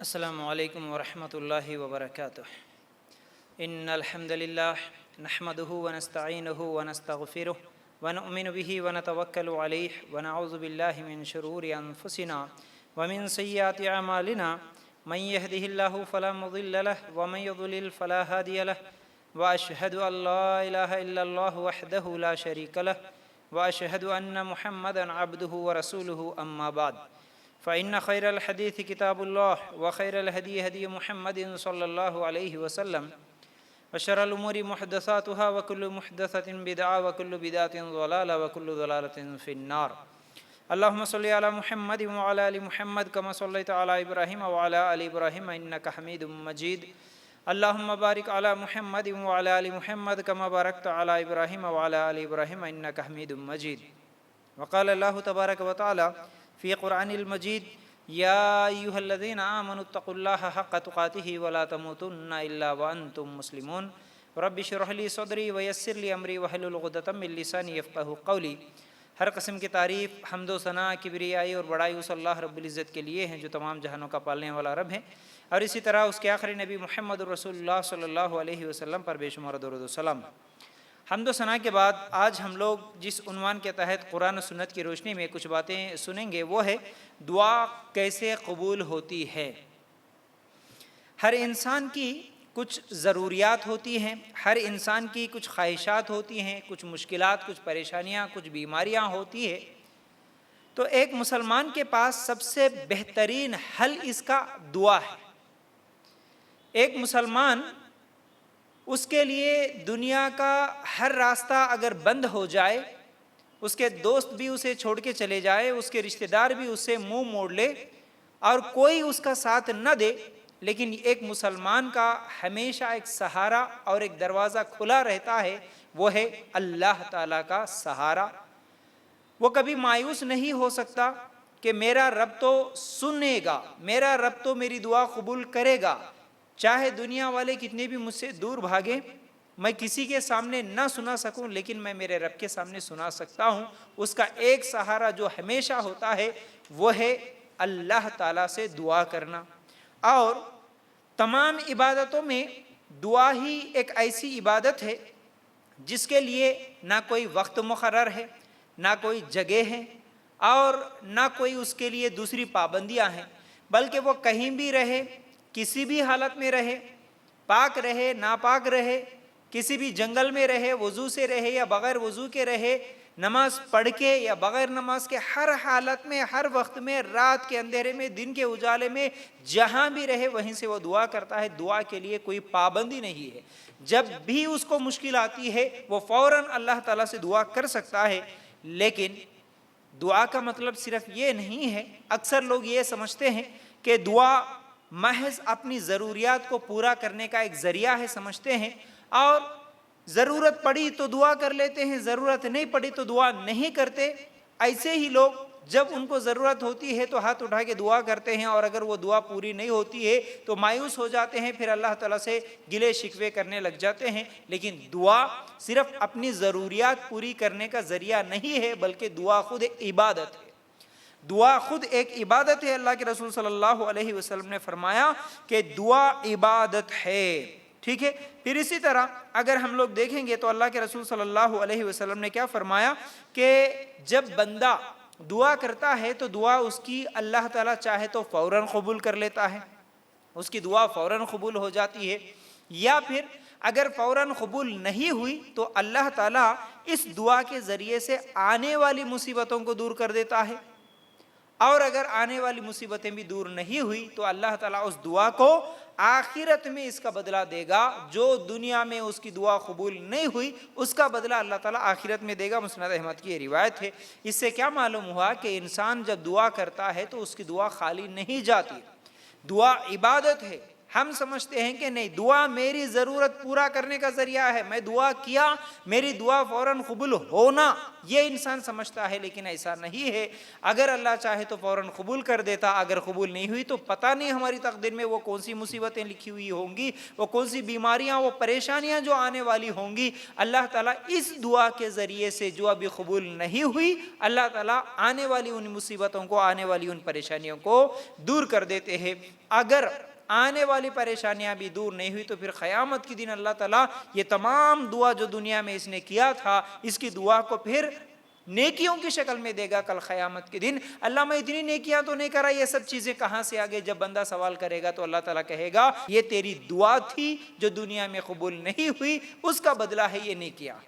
السلام علیکم ورحمۃ اللہ وبرکاتہ۔ ان الحمد للہ نحمده ونستعینه ونستغفره ونؤمن به ونتوکل علیہ ونعوذ باللہ من شرور انفسنا ومن سیئات اعمالنا من يهده الله فلا مضل له ومن يضلل فلا هادي له واشهد ان لا اله الا الله وحده لا شريك له واشهد ان محمدا عبده ورسوله اما بعد فإن خير الحديث كتاب الله وخير الهدي هدي محمد صلى الله عليه وسلم وشر الأمور محدثاتها وكل محدثة بدعة وكل بدعة ضلالة وكل ضلالة في النار. اللهم صل على محمد وعلى آل محمد كما صليت على إبراهيم وعلى آل إبراهيم إنك حميد مجيد. اللهم بارك على محمد وعلى آل محمد كما باركت على إبراهيم وعلى آل إبراهيم إنك حميد مجيد. وقال الله تبارك وتعالى في قرآن المجيد: يا أيها الذين آمنوا اتقوا الله حق تقاته ولا تموتن إلا وأنتم مسلمون. رب اشرح لي صدري ويسر لي أمري واحلل عقدة من لساني يفقهوا قولي. ہر قسم کی تعریف، حمد و ثنا، کبریائی اور بڑائی اس اللہ رب العزت کے لیے ہیں جو تمام جہانوں کا پالنے والا رب ہے، اور اسی طرح اس کے آخری نبی محمد رسول اللہ صلی اللہ علیہ وسلم پر بے شمار درود و سلام. حمد و ثنا کے بعد آج ہم لوگ جس عنوان کے تحت قرآن و سنت کی روشنی میں کچھ باتیں سنیں گے وہ ہے دعا کیسے قبول ہوتی ہے. ہر انسان کی کچھ ضروریات ہوتی ہیں، ہر انسان کی کچھ خواہشات ہوتی ہیں، کچھ مشکلات، کچھ پریشانیاں، کچھ بیماریاں ہوتی ہیں. تو ایک مسلمان کے پاس سب سے بہترین حل اس کا دعا ہے. ایک مسلمان، اس کے لیے دنیا کا ہر راستہ اگر بند ہو جائے، اس کے دوست بھی اسے چھوڑ کے چلے جائے، اس کے رشتہ دار بھی اس سے منہ موڑ لے اور کوئی اس کا ساتھ نہ دے، لیکن ایک مسلمان کا ہمیشہ ایک سہارا اور ایک دروازہ کھلا رہتا ہے، وہ ہے اللہ تعالیٰ کا سہارا. وہ کبھی مایوس نہیں ہو سکتا کہ میرا رب تو سنے گا، میرا رب تو میری دعا قبول کرے گا. چاہے دنیا والے کتنے بھی مجھ سے دور بھاگیں، میں کسی کے سامنے نہ سنا سکوں، لیکن میں میرے رب کے سامنے سنا سکتا ہوں. اس کا ایک سہارا جو ہمیشہ ہوتا ہے وہ ہے اللہ تعالیٰ سے دعا کرنا. اور تمام عبادتوں میں دعا ہی ایک ایسی عبادت ہے جس کے لیے نہ کوئی وقت مقرر ہے، نہ کوئی جگہ ہے، اور نہ کوئی اس کے لیے دوسری پابندیاں ہیں، بلکہ وہ کہیں بھی رہے، کسی بھی حالت میں رہے، پاک رہے، ناپاک رہے، کسی بھی جنگل میں رہے، وضو سے رہے یا بغیر وضو کے رہے، نماز پڑھ کے یا بغیر نماز کے، ہر حالت میں، ہر وقت میں، رات کے اندھیرے میں، دن کے اجالے میں، جہاں بھی رہے وہیں سے وہ دعا کرتا ہے. دعا کے لیے کوئی پابندی نہیں ہے. جب بھی اس کو مشکل آتی ہے وہ فوراً اللہ تعالیٰ سے دعا کر سکتا ہے. لیکن دعا کا مطلب صرف یہ نہیں ہے. اکثر لوگ یہ سمجھتے ہیں کہ دعا محض اپنی ضروریات کو پورا کرنے کا ایک ذریعہ ہے سمجھتے ہیں، اور ضرورت پڑی تو دعا کر لیتے ہیں، ضرورت نہیں پڑی تو دعا نہیں کرتے. ایسے ہی لوگ جب ان کو ضرورت ہوتی ہے تو ہاتھ اٹھا کے دعا کرتے ہیں، اور اگر وہ دعا پوری نہیں ہوتی ہے تو مایوس ہو جاتے ہیں، پھر اللہ تعالیٰ سے گلے شکوے کرنے لگ جاتے ہیں. لیکن دعا صرف اپنی ضروریات پوری کرنے کا ذریعہ نہیں ہے، بلکہ دعا خود ایک عبادت ہے. دعا خود ایک عبادت ہے. اللہ کے رسول صلی اللہ علیہ وسلم نے فرمایا کہ دعا عبادت ہے. ٹھیک ہے. پھر اسی طرح اگر ہم لوگ دیکھیں گے تو اللہ کے رسول صلی اللہ علیہ وسلم نے کیا فرمایا کہ جب بندہ دعا کرتا ہے تو دعا اس کی اللہ تعالیٰ چاہے تو فوراً قبول کر لیتا ہے، اس کی دعا فوراً قبول ہو جاتی ہے. یا پھر اگر فوراً قبول نہیں ہوئی تو اللہ تعالیٰ اس دعا کے ذریعے سے آنے والی مصیبتوں کو دور کر دیتا ہے. اور اگر آنے والی مصیبتیں بھی دور نہیں ہوئی تو اللہ تعالیٰ اس دعا کو آخرت میں اس کا بدلہ دے گا. جو دنیا میں اس کی دعا قبول نہیں ہوئی اس کا بدلہ اللہ تعالیٰ آخرت میں دے گا. مسند احمد کی یہ روایت ہے. اس سے کیا معلوم ہوا کہ انسان جب دعا کرتا ہے تو اس کی دعا خالی نہیں جاتی. دعا عبادت ہے. ہم سمجھتے ہیں کہ نہیں، دعا میری ضرورت پورا کرنے کا ذریعہ ہے، میں دعا کیا میری دعا فوراً قبول ہونا، یہ انسان سمجھتا ہے، لیکن ایسا نہیں ہے۔ اگر اللہ چاہے تو فوراً قبول کر دیتا، اگر قبول نہیں ہوئی تو پتہ نہیں ہماری تقدیر میں وہ کون سی مصیبتیں لکھی ہوئی ہوں گی، وہ کون سی بیماریاں، وہ پریشانیاں جو آنے والی ہوں گی۔ اللہ تعالیٰ اس دعا کے ذریعے سے جو ابھی قبول نہیں ہوئی، اللہ تعالیٰ آنے والی ان مصیبتوں کو، آنے والی ان پریشانیوں کو دور کر دیتے ہیں۔ اگر آنے والی پریشانیاں بھی دور نہیں ہوئی تو پھر قیامت کے دن اللہ تعالیٰ یہ تمام دعا جو دنیا میں اس نے کیا تھا، اس کی دعا کو پھر نیکیوں کی شکل میں دے گا کل قیامت کے دن۔ اللہ میں اتنی نیکیاں تو نہیں کرا، یہ سب چیزیں کہاں سے آگے؟ جب بندہ سوال کرے گا تو اللہ تعالیٰ کہے گا یہ تیری دعا تھی جو دنیا میں قبول نہیں ہوئی، اس کا بدلہ ہے یہ نیکیاں۔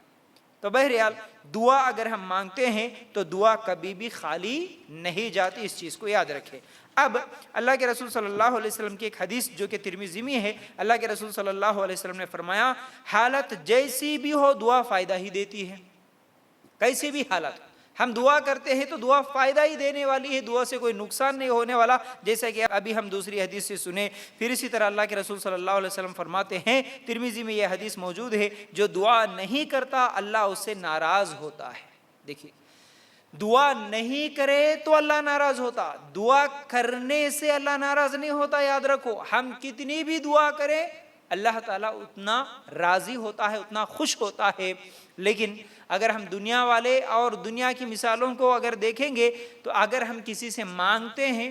تو بہرحال دعا اگر ہم مانگتے ہیں تو دعا کبھی بھی خالی نہیں جاتی، اس چیز کو یاد رکھیں۔ اب اللہ کے رسول صلی اللہ علیہ وسلم کی ایک حدیث جو کہ ترمذی میں ہے، اللہ کے رسول صلی اللہ علیہ وسلم نے فرمایا حالت جیسی بھی ہو دعا فائدہ ہی دیتی ہے۔ کیسی بھی حالت ہم دعا کرتے ہیں تو دعا فائدہ ہی دینے والی ہے، دعا سے کوئی نقصان نہیں ہونے والا، جیسا کہ ابھی ہم دوسری حدیث سے سنے۔ پھر اسی طرح اللہ کے رسول صلی اللہ علیہ وسلم فرماتے ہیں، ترمذی میں یہ حدیث موجود ہے، جو دعا نہیں کرتا اللہ اس سے ناراض ہوتا ہے۔ دیکھیے، دعا نہیں کرے تو اللہ ناراض ہوتا، دعا کرنے سے اللہ ناراض نہیں ہوتا۔ یاد رکھو، ہم کتنی بھی دعا کریں اللہ تعالیٰ اتنا راضی ہوتا ہے، اتنا خوش ہوتا ہے۔ لیکن اگر ہم دنیا والے اور دنیا کی مثالوں کو اگر دیکھیں گے تو اگر ہم کسی سے مانگتے ہیں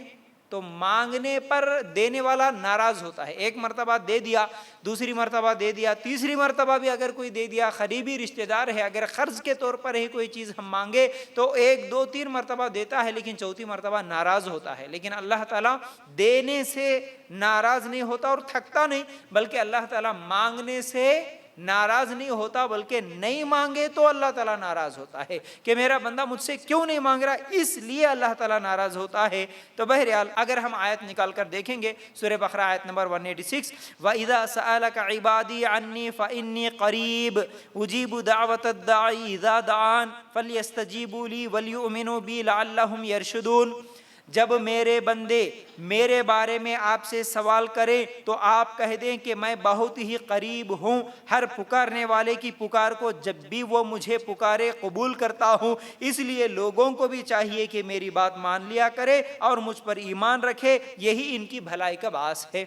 تو مانگنے پر دینے والا ناراض ہوتا ہے۔ ایک مرتبہ دے دیا، دوسری مرتبہ دے دیا، تیسری مرتبہ بھی اگر کوئی دے دیا، قریبی رشتہ دار ہے، اگر قرض کے طور پر ہی کوئی چیز ہم مانگے تو ایک دو تین مرتبہ دیتا ہے، لیکن چوتھی مرتبہ ناراض ہوتا ہے۔ لیکن اللہ تعالیٰ دینے سے ناراض نہیں ہوتا اور تھکتا نہیں، بلکہ اللہ تعالیٰ مانگنے سے ناراض نہیں ہوتا، بلکہ نہیں مانگے تو اللہ تعالیٰ ناراض ہوتا ہے کہ میرا بندہ مجھ سے کیوں نہیں مانگ رہا، اس لیے اللہ تعالیٰ ناراض ہوتا ہے۔ تو بہرحال اگر ہم آیت نکال کر دیکھیں گے، سورہ بقرہ آیت نمبر 186، وَإِذَا سَأَلَكَ عِبَادِي عَنِّي فَإِنِّي قَرِيبٌ أُجِيبُ دَعْوَةَ الدَّاعِ إِذَا دَعَانِ فَلْيَسْتَجِيبُوا لِي وَلْيُؤْمِنُوا بِي لَعَلَّهُمْ يَرْشُدُونَ۔ جب میرے بندے میرے بارے میں آپ سے سوال کریں تو آپ کہہ دیں کہ میں بہت ہی قریب ہوں، ہر پکارنے والے کی پکار کو جب بھی وہ مجھے پکارے قبول کرتا ہوں۔ اس لیے لوگوں کو بھی چاہیے کہ میری بات مان لیا کرے اور مجھ پر ایمان رکھے، یہی ان کی بھلائی کا باعث ہے۔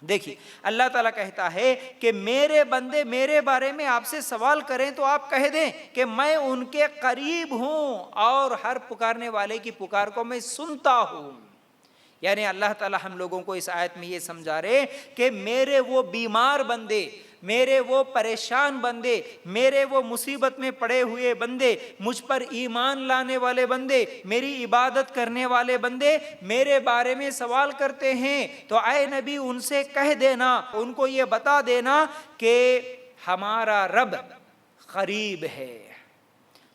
دیکھیے، اللہ تعالیٰ کہتا ہے کہ میرے بندے میرے بارے میں آپ سے سوال کریں تو آپ کہہ دیں کہ میں ان کے قریب ہوں اور ہر پکارنے والے کی پکار کو میں سنتا ہوں۔ یعنی اللہ تعالیٰ ہم لوگوں کو اس آیت میں یہ سمجھا رہے کہ میرے وہ بیمار بندے، میرے وہ پریشان بندے، میرے وہ مصیبت میں پڑے ہوئے بندے، مجھ پر ایمان لانے والے بندے، میری عبادت کرنے والے بندے میرے بارے میں سوال کرتے ہیں تو اے نبی ان سے کہہ دینا، ان کو یہ بتا دینا کہ ہمارا رب قریب ہے،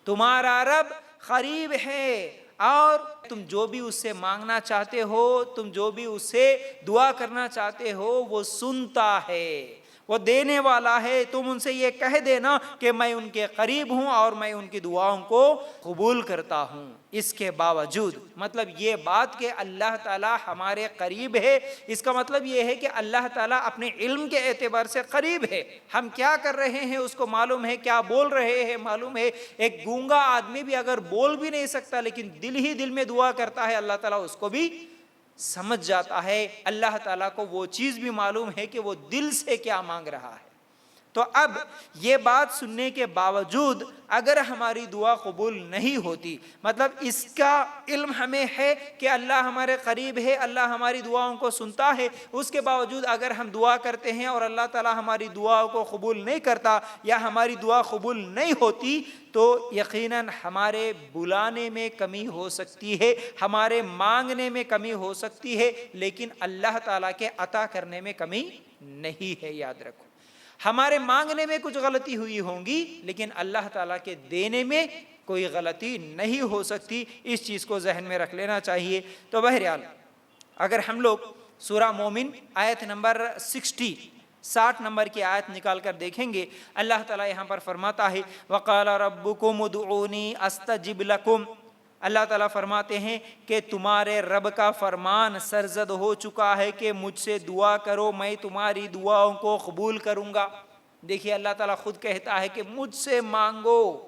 تمہارا رب قریب ہے، اور تم جو بھی اس سے مانگنا چاہتے ہو، تم جو بھی اس سے دعا کرنا چاہتے ہو، وہ سنتا ہے، وہ دینے والا ہے۔ تم ان سے یہ کہہ دینا کہ میں ان کے قریب ہوں اور میں ان کی دعاؤں کو قبول کرتا ہوں۔ اس کے باوجود مطلب یہ بات کہ اللہ تعالیٰ ہمارے قریب ہے، اس کا مطلب یہ ہے کہ اللہ تعالیٰ اپنے علم کے اعتبار سے قریب ہے، ہم کیا کر رہے ہیں اس کو معلوم ہے، کیا بول رہے ہیں معلوم ہے۔ ایک گونگا آدمی بھی اگر بول بھی نہیں سکتا لیکن دل ہی دل میں دعا کرتا ہے، اللہ تعالیٰ اس کو بھی سمجھ جاتا ہے، اللہ تعالیٰ کو وہ چیز بھی معلوم ہے کہ وہ دل سے کیا مانگ رہا ہے۔ تو اب یہ بات سننے کے باوجود اگر ہماری دعا قبول نہیں ہوتی، مطلب اس کا علم ہمیں ہے کہ اللہ ہمارے قریب ہے، اللہ ہماری دعاؤں کو سنتا ہے، اس کے باوجود اگر ہم دعا کرتے ہیں اور اللہ تعالیٰ ہماری دعاؤں کو قبول نہیں کرتا یا ہماری دعا قبول نہیں ہوتی تو یقیناً ہمارے بلانے میں کمی ہو سکتی ہے، ہمارے مانگنے میں کمی ہو سکتی ہے، لیکن اللہ تعالیٰ کے عطا کرنے میں کمی نہیں ہے۔ یاد رکھو، ہمارے مانگنے میں کچھ غلطی ہوئی ہوں گی لیکن اللہ تعالیٰ کے دینے میں کوئی غلطی نہیں ہو سکتی، اس چیز کو ذہن میں رکھ لینا چاہیے۔ تو بہرحال اگر ہم لوگ سورہ مومن آیت نمبر 60 نمبر کی آیت نکال کر دیکھیں گے، اللہ تعالیٰ یہاں پر فرماتا ہے وَقَالَ رَبُّكُمُ ادْعُونِي أَسْتَجِبْ لَكُمْ۔ اللہ تعالیٰ فرماتے ہیں کہ تمہارے رب کا فرمان سرزد ہو چکا ہے کہ مجھ سے دعا کرو، میں تمہاری دعاؤں کو قبول کروں گا۔ دیکھیے اللہ تعالیٰ خود کہتا ہے کہ مجھ سے مانگو،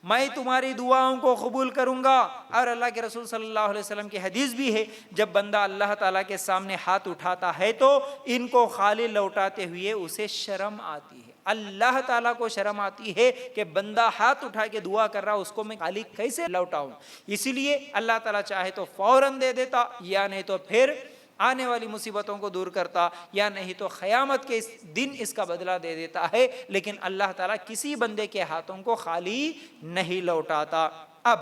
میں تمہاری دعاؤں کو قبول کروں گا۔ اور اللہ کے رسول صلی اللہ علیہ وسلم کی حدیث بھی ہے، جب بندہ اللہ تعالیٰ کے سامنے ہاتھ اٹھاتا ہے تو ان کو خالی لوٹاتے ہوئے اسے شرم آتی ہے۔ اللہ تعالیٰ کو شرم آتی ہے کہ بندہ ہاتھ اٹھا کے دعا کر رہا، اس کو میں خالی کیسے لوٹاؤں؟ اسی لیے اللہ تعالیٰ چاہے تو فوراً دے دیتا، یا نہیں تو پھر آنے والی مصیبتوں کو دور کرتا، یا نہیں تو قیامت کے دن اس کا بدلہ دے دیتا ہے، لیکن اللہ تعالیٰ کسی بندے کے ہاتھوں کو خالی نہیں لوٹاتا۔ اب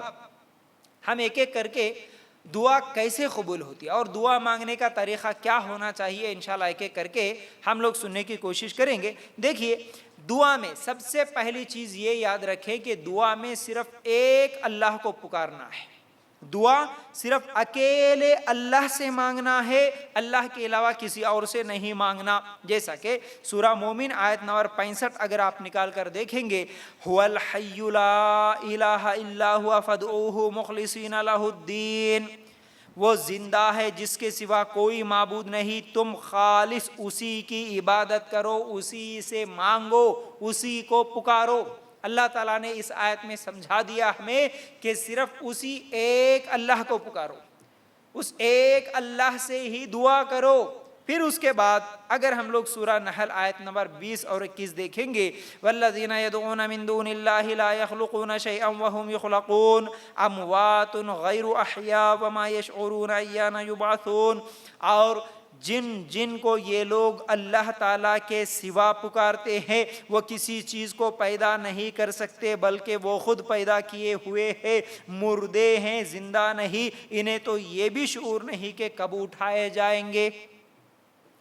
ہم ایک ایک کر کے دعا کیسے قبول ہوتی ہے اور دعا مانگنے کا طریقہ کیا ہونا چاہیے، انشاءاللہ ایک ایک کر کے ہم لوگ سننے کی کوشش کریں گے۔ دیکھیے دعا میں سب سے پہلی چیز یہ یاد رکھیں کہ دعا میں صرف ایک اللہ کو پکارنا ہے، دعا صرف اکیلے اللہ سے مانگنا ہے، اللہ کے علاوہ کسی اور سے نہیں مانگنا۔ جیسا کہ سورہ مومن آیت نمبر 65 اگر آپ نکال کر دیکھیں گے، هو الحی لا الہ الا هو فادعوہ مخلصین لہ الدین، وہ زندہ ہے جس کے سوا کوئی معبود نہیں، تم خالص اسی کی عبادت کرو، اسی سے مانگو، اسی کو پکارو۔ اللہ تعالیٰ نے اس آیت میں سمجھا دیا ہمیں کہ صرف اسی ایک اللہ کو پکارو، اس ایک اللہ سے ہی دعا کرو۔ پھر اس کے بعد اگر ہم لوگ سورہ نحل آیت نمبر 20 اور 21 دیکھیں گے، والذین یدعون من دون اللہ لا یخلقون شیئا وهم یخلقون اموات غیر احیاء وما یشعرون ایان یبعثون، اور جن کو یہ لوگ اللہ تعالیٰ کے سوا پکارتے ہیں وہ کسی چیز کو پیدا نہیں کر سکتے بلکہ وہ خود پیدا کیے ہوئے ہیں، مردے ہیں، زندہ نہیں، انہیں تو یہ بھی شعور نہیں کہ کب اٹھائے جائیں گے۔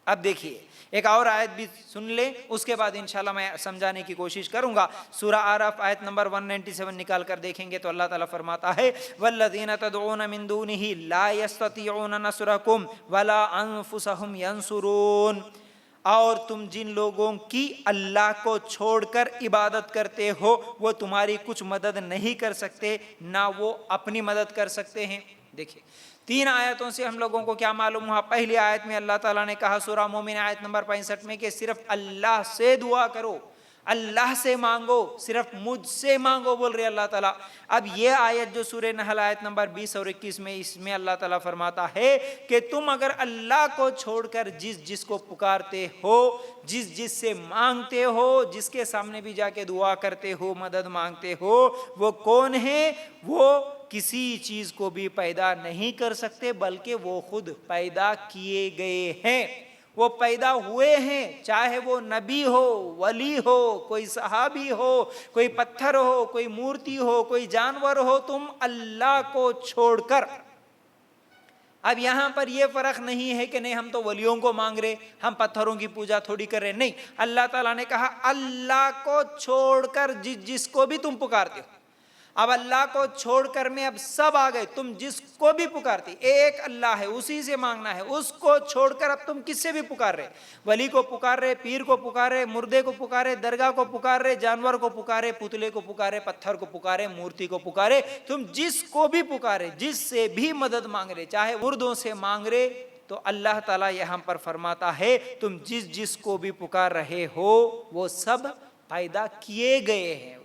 اب دیکھیے ایک اور آیت بھی سن لیں، اس کے بعد انشاءاللہ میں سمجھانے کی کوشش کروں گا۔ سورہ اعراف آیت نمبر 197 نکال کر دیکھیں گے تو اللہ تعالیٰ فرماتا ہے، والذین تدعون من دونہ لا یستطیعون نصرکم ولا انفسہم ینصرون، اور تم جن لوگوں کی اللہ کو چھوڑ کر عبادت کرتے ہو وہ تمہاری کچھ مدد نہیں کر سکتے، نہ وہ اپنی مدد کر سکتے ہیں۔ دیکھیں تین آیتوں سے ہم لوگوں کو کیا معلوم ہوا؟ پہلی آیت میں اللہ تعالیٰ نے کہا سورہ مومن آیت نمبر 65 میں کہ صرف اللہ سے دعا کرو، اللہ سے مانگو، صرف مجھ سے مانگو بول رہے اللہ تعالیٰ۔ اب یہ آیت جو سورہ نحل آیت نمبر 20 اور 21 میں، اس میں اللہ تعالیٰ فرماتا ہے کہ تم اگر اللہ کو چھوڑ کر جس کو پکارتے ہو، جس سے مانگتے ہو، جس کے سامنے بھی جا کے دعا کرتے ہو، مدد مانگتے ہو، وہ کون ہے؟ وہ کسی چیز کو بھی پیدا نہیں کر سکتے بلکہ وہ خود پیدا کیے گئے ہیں، وہ پیدا ہوئے ہیں، چاہے وہ نبی ہو، ولی ہو، کوئی صحابی ہو، کوئی پتھر ہو، کوئی مورتی ہو، کوئی جانور ہو، تم اللہ کو چھوڑ کر۔ اب یہاں پر یہ فرق نہیں ہے کہ نہیں ہم تو ولیوں کو مانگ رہے، ہم پتھروں کی پوجا تھوڑی کر رہے، نہیں، اللہ تعالیٰ نے کہا اللہ کو چھوڑ کر جس کو بھی تم پکارتے ہو۔ اب اللہ کو چھوڑ کر میں اب سب آ گئے، تم جس کو بھی پکارتی، ایک اللہ ہے، اسی سے مانگنا ہے، اس کو چھوڑ کر اب تم کس سے بھی پکار رہے، ولی کو پکار رہے، پیر کو پکار رہے، مردے کو پکار رہے، درگاہ کو پکار رہے، جانور کو پکارے، پتلے کو پکارے، پتھر کو پکارے، مورتی کو پکارے، تم جس کو بھی پکارے، جس سے بھی مدد مانگ رہے، چاہے مردوں سے مانگ رہے، تو اللہ تعالیٰ یہاں پر فرماتا ہے تم جس کو بھی پکار رہے ہو وہ سب پیدا کیے گئے ہیں،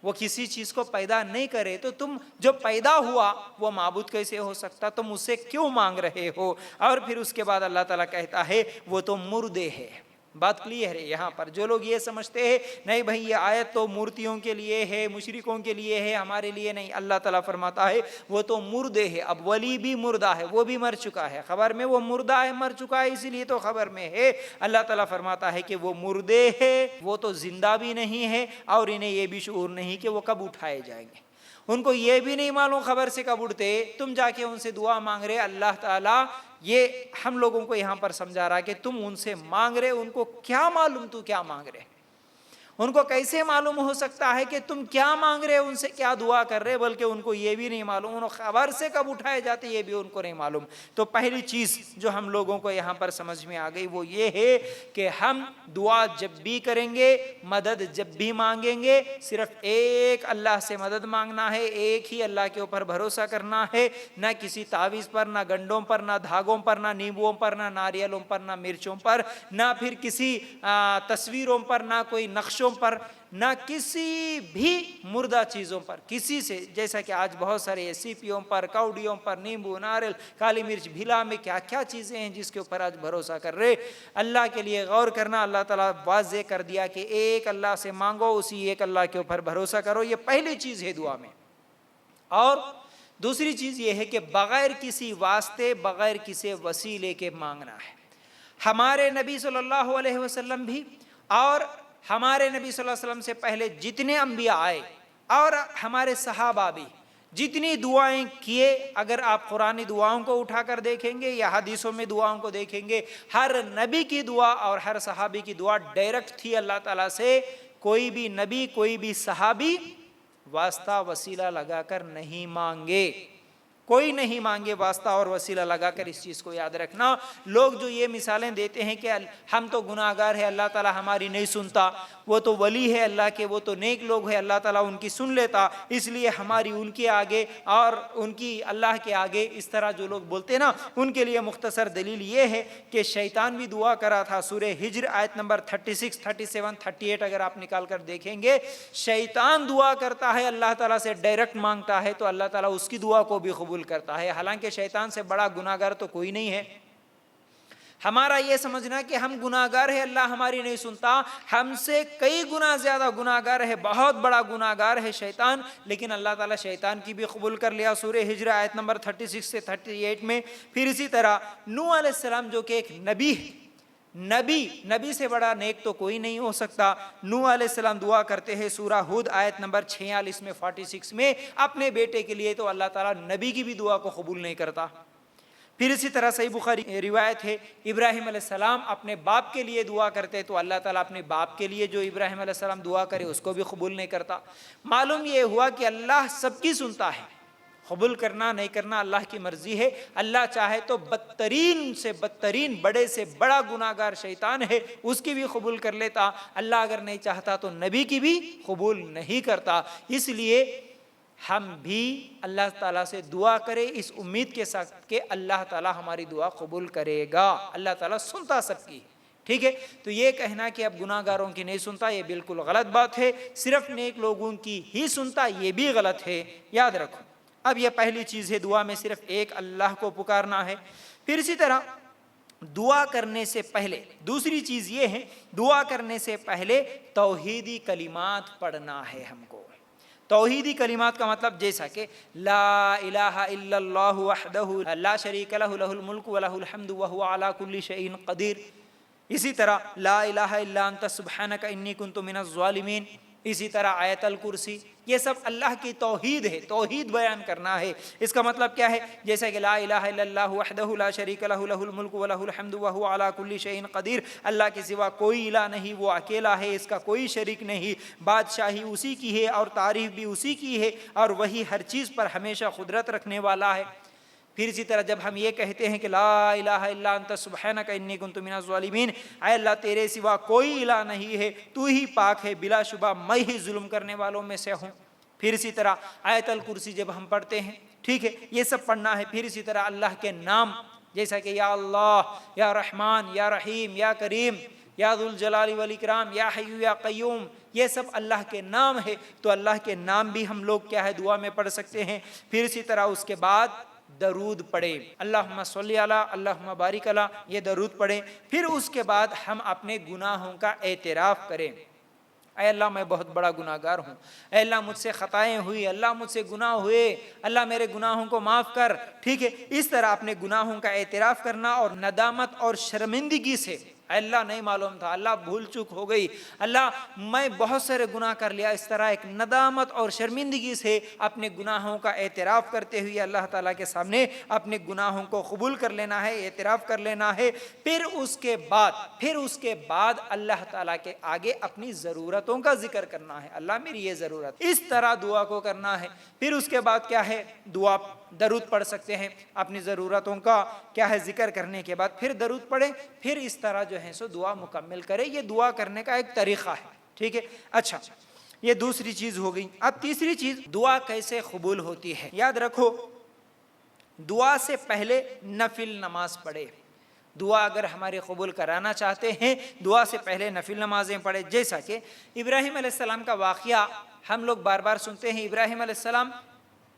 وہ کسی چیز کو پیدا نہیں کرے، تو تم جو پیدا ہوا وہ معبود کیسے ہو سکتا؟ تم اسے کیوں مانگ رہے ہو؟ اور پھر اس کے بعد اللہ تعالیٰ کہتا ہے وہ تو مردے ہے۔ بات کلیئر ہے یہاں پر۔ جو لوگ یہ سمجھتے ہیں نہیں بھائی یہ آیت تو مورتیوں کے لیے ہے، مشرکوں کے لیے ہے، ہمارے لیے نہیں، اللہ تعالیٰ فرماتا ہے وہ تو مردے ہے۔ اب ولی بھی مردہ ہے، وہ بھی مر چکا ہے، خبر میں وہ مردہ ہے، مر چکا ہے، اسی لیے تو خبر میں ہے۔ اللہ تعالیٰ فرماتا ہے کہ وہ مردے ہے، وہ تو زندہ بھی نہیں ہے، اور انہیں یہ بھی شعور نہیں کہ وہ کب اٹھائے جائیں گے، ان کو یہ بھی نہیں معلوم خبر سے کب اٹھتے، تم جا کے ان سے دعا مانگ رہے۔ اللہ تعالیٰ یہ ہم لوگوں کو یہاں پر سمجھا رہا کہ تم ان سے مانگ رہے، ان کو کیا معلوم تو کیا مانگ رہے، ان کو کیسے معلوم ہو سکتا ہے کہ تم کیا مانگ رہے، ان سے کیا دعا کر رہے، بلکہ ان کو یہ بھی نہیں معلوم، ان خبر سے کب اٹھائے جاتے یہ بھی ان کو نہیں معلوم۔ تو پہلی چیز جو ہم لوگوں کو یہاں پر سمجھ میں آ گئی وہ یہ ہے کہ ہم دعا جب بھی کریں گے، مدد جب بھی مانگیں گے، صرف ایک اللہ سے مدد مانگنا ہے، ایک ہی اللہ کے اوپر بھروسہ کرنا ہے، نہ کسی تعویذ پر، نہ گنڈوں پر، نہ دھاگوں پر، نہ نیمبوؤں پر، نہ ناریلوں پر، نہ مرچوں پر، نہ پھر کسی تصویروں پر، نہ کوئی نقشوں پر، نہ کسی بھی مردہ چیزوں پر، کسی سے، جیسا کہ آج بہت سارے سیپیوں پر، کوڑیوں پر، نیمبو، ناریل، کالی مرچ، بھیلا میں کیا کیا چیزیں ہیں جس کے اوپر آج بھروسہ کر رہے۔ اللہ کے لیے غور کرنا، اللہ تعالیٰ واضح کر دیا کہ ایک اللہ سے مانگو، اسی ایک اللہ کے اوپر بھروسہ کرو، یہ پہلی چیز ہے دعا میں۔ اور دوسری چیز یہ ہے کہ بغیر کسی واسطے، بغیر کسی وسیلے کے مانگنا ہے۔ ہمارے نبی صلی اللہ علیہ وسلم بھی اور ہمارے نبی صلی اللہ علیہ وسلم سے پہلے جتنے انبیاء آئے اور ہمارے صحابہ بھی جتنی دعائیں کیے، اگر آپ قرآنی دعاؤں کو اٹھا کر دیکھیں گے یا حدیثوں میں دعاؤں کو دیکھیں گے، ہر نبی کی دعا اور ہر صحابی کی دعا ڈائریکٹ تھی اللہ تعالیٰ سے۔ کوئی بھی نبی، کوئی بھی صحابی واسطہ وسیلہ لگا کر نہیں مانگے، کوئی نہیں مانگے واسطہ اور وسیلہ لگا کر۔ اس چیز کو یاد رکھنا۔ لوگ جو یہ مثالیں دیتے ہیں کہ ہم تو گناہ گار ہیں، اللہ تعالیٰ ہماری نہیں سنتا، وہ تو ولی ہے اللہ کے، وہ تو نیک لوگ ہیں، اللہ تعالیٰ ان کی سن لیتا، اس لیے ہماری ان کے آگے اور ان کی اللہ کے آگے، اس طرح جو لوگ بولتے نا، ان کے لیے مختصر دلیل یہ ہے کہ شیطان بھی دعا کرا تھا۔ سورہ ہجر آیت نمبر 36، 37، 38 اگر آپ نکال کر دیکھیں گے، شیطان دعا کرتا ہے اللہ تعالیٰ سے، ڈائریکٹ مانگتا ہے تو اللہ تعالیٰ اس کی دعا کو بھی قبول کرتا ہے، حالانکہ شیطان سے بڑا گناہ گار تو کوئی نہیں ہے۔ ہمارا یہ سمجھنا کہ ہم گناہ گار ہیں، اللہ ہماری نہیں سنتا، ہم سے کئی گنا زیادہ گناہ گار ہے، بہت بڑا گناہ گار ہے شیطان، لیکن اللہ تعالیٰ شیطان کی بھی قبول کر لیا سورہ ہجر آیت نمبر 36 سے 38 میں۔ پھر اسی طرح نوح علیہ السلام جو کہ ایک نبی سے بڑا نیک تو کوئی نہیں ہو سکتا، نوح علیہ السلام دعا کرتے ہیں سورہ ہود آیت نمبر 46 میں، 46 میں، اپنے بیٹے کے لیے، تو اللہ تعالیٰ نبی کی بھی دعا کو قبول نہیں کرتا۔ پھر اسی طرح صحیح بخاری روایت ہے، ابراہیم علیہ السلام اپنے باپ کے لیے دعا کرتے تو اللہ تعالیٰ اپنے باپ کے لیے جو ابراہیم علیہ السلام دعا کرے اس کو بھی قبول نہیں کرتا۔ معلوم یہ ہوا کہ اللہ سب کی سنتا ہے، قبول کرنا نہیں کرنا اللہ کی مرضی ہے۔ اللہ چاہے تو بدترین سے بدترین، بڑے سے بڑا گناہ گار شیطان ہے، اس کی بھی قبول کر لیتا، اللہ اگر نہیں چاہتا تو نبی کی بھی قبول نہیں کرتا۔ اس لیے ہم بھی اللہ تعالیٰ سے دعا کریں اس امید کے ساتھ کہ اللہ تعالیٰ ہماری دعا قبول کرے گا، اللہ تعالیٰ سنتا سب کی، ٹھیک ہے۔ تو یہ کہنا کہ اب گناہ گاروں کی نہیں سنتا، یہ بالکل غلط بات ہے، صرف نیک لوگوں کی ہی سنتا، یہ بھی غلط ہے، یاد رکھو۔ اب یہ پہلی چیز ہے، دعا میں صرف ایک اللہ کو پکارنا ہے۔ پھر اسی طرح دعا کرنے سے پہلے دوسری چیز یہ ہے، دعا کرنے سے پہلے توحیدی کلمات پڑھنا ہے ہم کو۔ توحیدی کلمات کا مطلب جیسا کہ لا الہ الا اللہ وحدہ لا شریک لہ لہ الملک ولہ الحمد وہو علی کل شیء قدیر، اسی طرح لا الہ الا انت سبحانک انی کنت من الظالمین، اسی طرح آیت الکرسی، یہ سب اللہ کی توحید ہے، توحید بیان کرنا ہے۔ اس کا مطلب کیا ہے؟ جیسا کہ لا الہ الا اللہ وحدہ لا شریک لہ لہ الملک ولہ الحمد وہو علی کل شیء قدیر، اللہ کے سوا کوئی الہ نہیں، وہ اکیلا ہے، اس کا کوئی شریک نہیں، بادشاہی اسی کی ہے اور تعریف بھی اسی کی ہے، اور وہی ہر چیز پر ہمیشہ قدرت رکھنے والا ہے۔ پھر اسی طرح جب ہم یہ کہتے ہیں کہ لا الہ الا انت سبحانک انی کنت من الظالمین، اے اللہ تیرے سوا کوئی الہ نہیں ہے، تو ہی پاک ہے، بلا شبہ میں ہی ظلم کرنے والوں میں سے ہوں۔ پھر اسی طرح آیت الکرسی جب ہم پڑھتے ہیں، ٹھیک ہے، یہ سب پڑھنا ہے۔ پھر اسی طرح اللہ کے نام، جیسا کہ یا اللہ، یا رحمان، یا رحیم، یا کریم، یا ذو الجلال والاکرام، یا حی یا قیوم، یہ سب اللہ کے نام ہے، تو اللہ کے نام بھی ہم لوگ کیا ہے دعا میں پڑھ سکتے ہیں۔ پھر اسی طرح اس کے بعد درود پڑھیں، اللہم صلی علی، اللہم بارک علی، یہ درود پڑھیں۔ پھر اس کے بعد ہم اپنے گناہوں کا اعتراف کریں، اے اللہ میں بہت بڑا گناہ گار ہوں، اے اللہ مجھ سے خطائیں ہوئی، اللہ مجھ سے گناہ ہوئے، اللہ میرے گناہوں کو معاف کر، ٹھیک ہے۔ اس طرح اپنے گناہوں کا اعتراف کرنا اور ندامت اور شرمندگی سے اللہ نہیں معلوم تھا، اللہ بھول چک ہو گئی، اللہ میں بہت سارے گناہ کر لیا. اس طرح ایک ندامت اور شرمندگی سے اپنے گناہوں کا اعتراف کرتے ہوئے اللہ تعالیٰ کے سامنے اپنے گناہوں کو قبول کر لینا ہے، اعتراف کر لینا ہے. پھر اس کے بعد اللہ تعالیٰ کے آگے اپنی ضرورتوں کا ذکر کرنا ہے. اللہ میری یہ ضرورت، اس طرح دعا کو کرنا ہے. پھر اس کے بعد کیا ہے، دعا درود پڑھ سکتے ہیں. اپنی ضرورتوں کا کیا ہے ذکر کرنے کے بعد پھر درود پڑھیں، پھر اس طرح جو ہے سو دعا مکمل کرے. یہ دعا کرنے کا ایک طریقہ ہے. ٹھیک ہے، اچھا یہ دوسری چیز ہو گئی. اب تیسری چیز، دعا کیسے قبول ہوتی ہے. یاد رکھو، دعا سے پہلے نفل نماز پڑھے. دعا اگر ہماری قبول کرانا چاہتے ہیں، دعا سے پہلے نفل نمازیں پڑھے. جیسا کہ ابراہیم علیہ السلام کا واقعہ ہم لوگ بار بار سنتے ہیں. ابراہیم علیہ السلام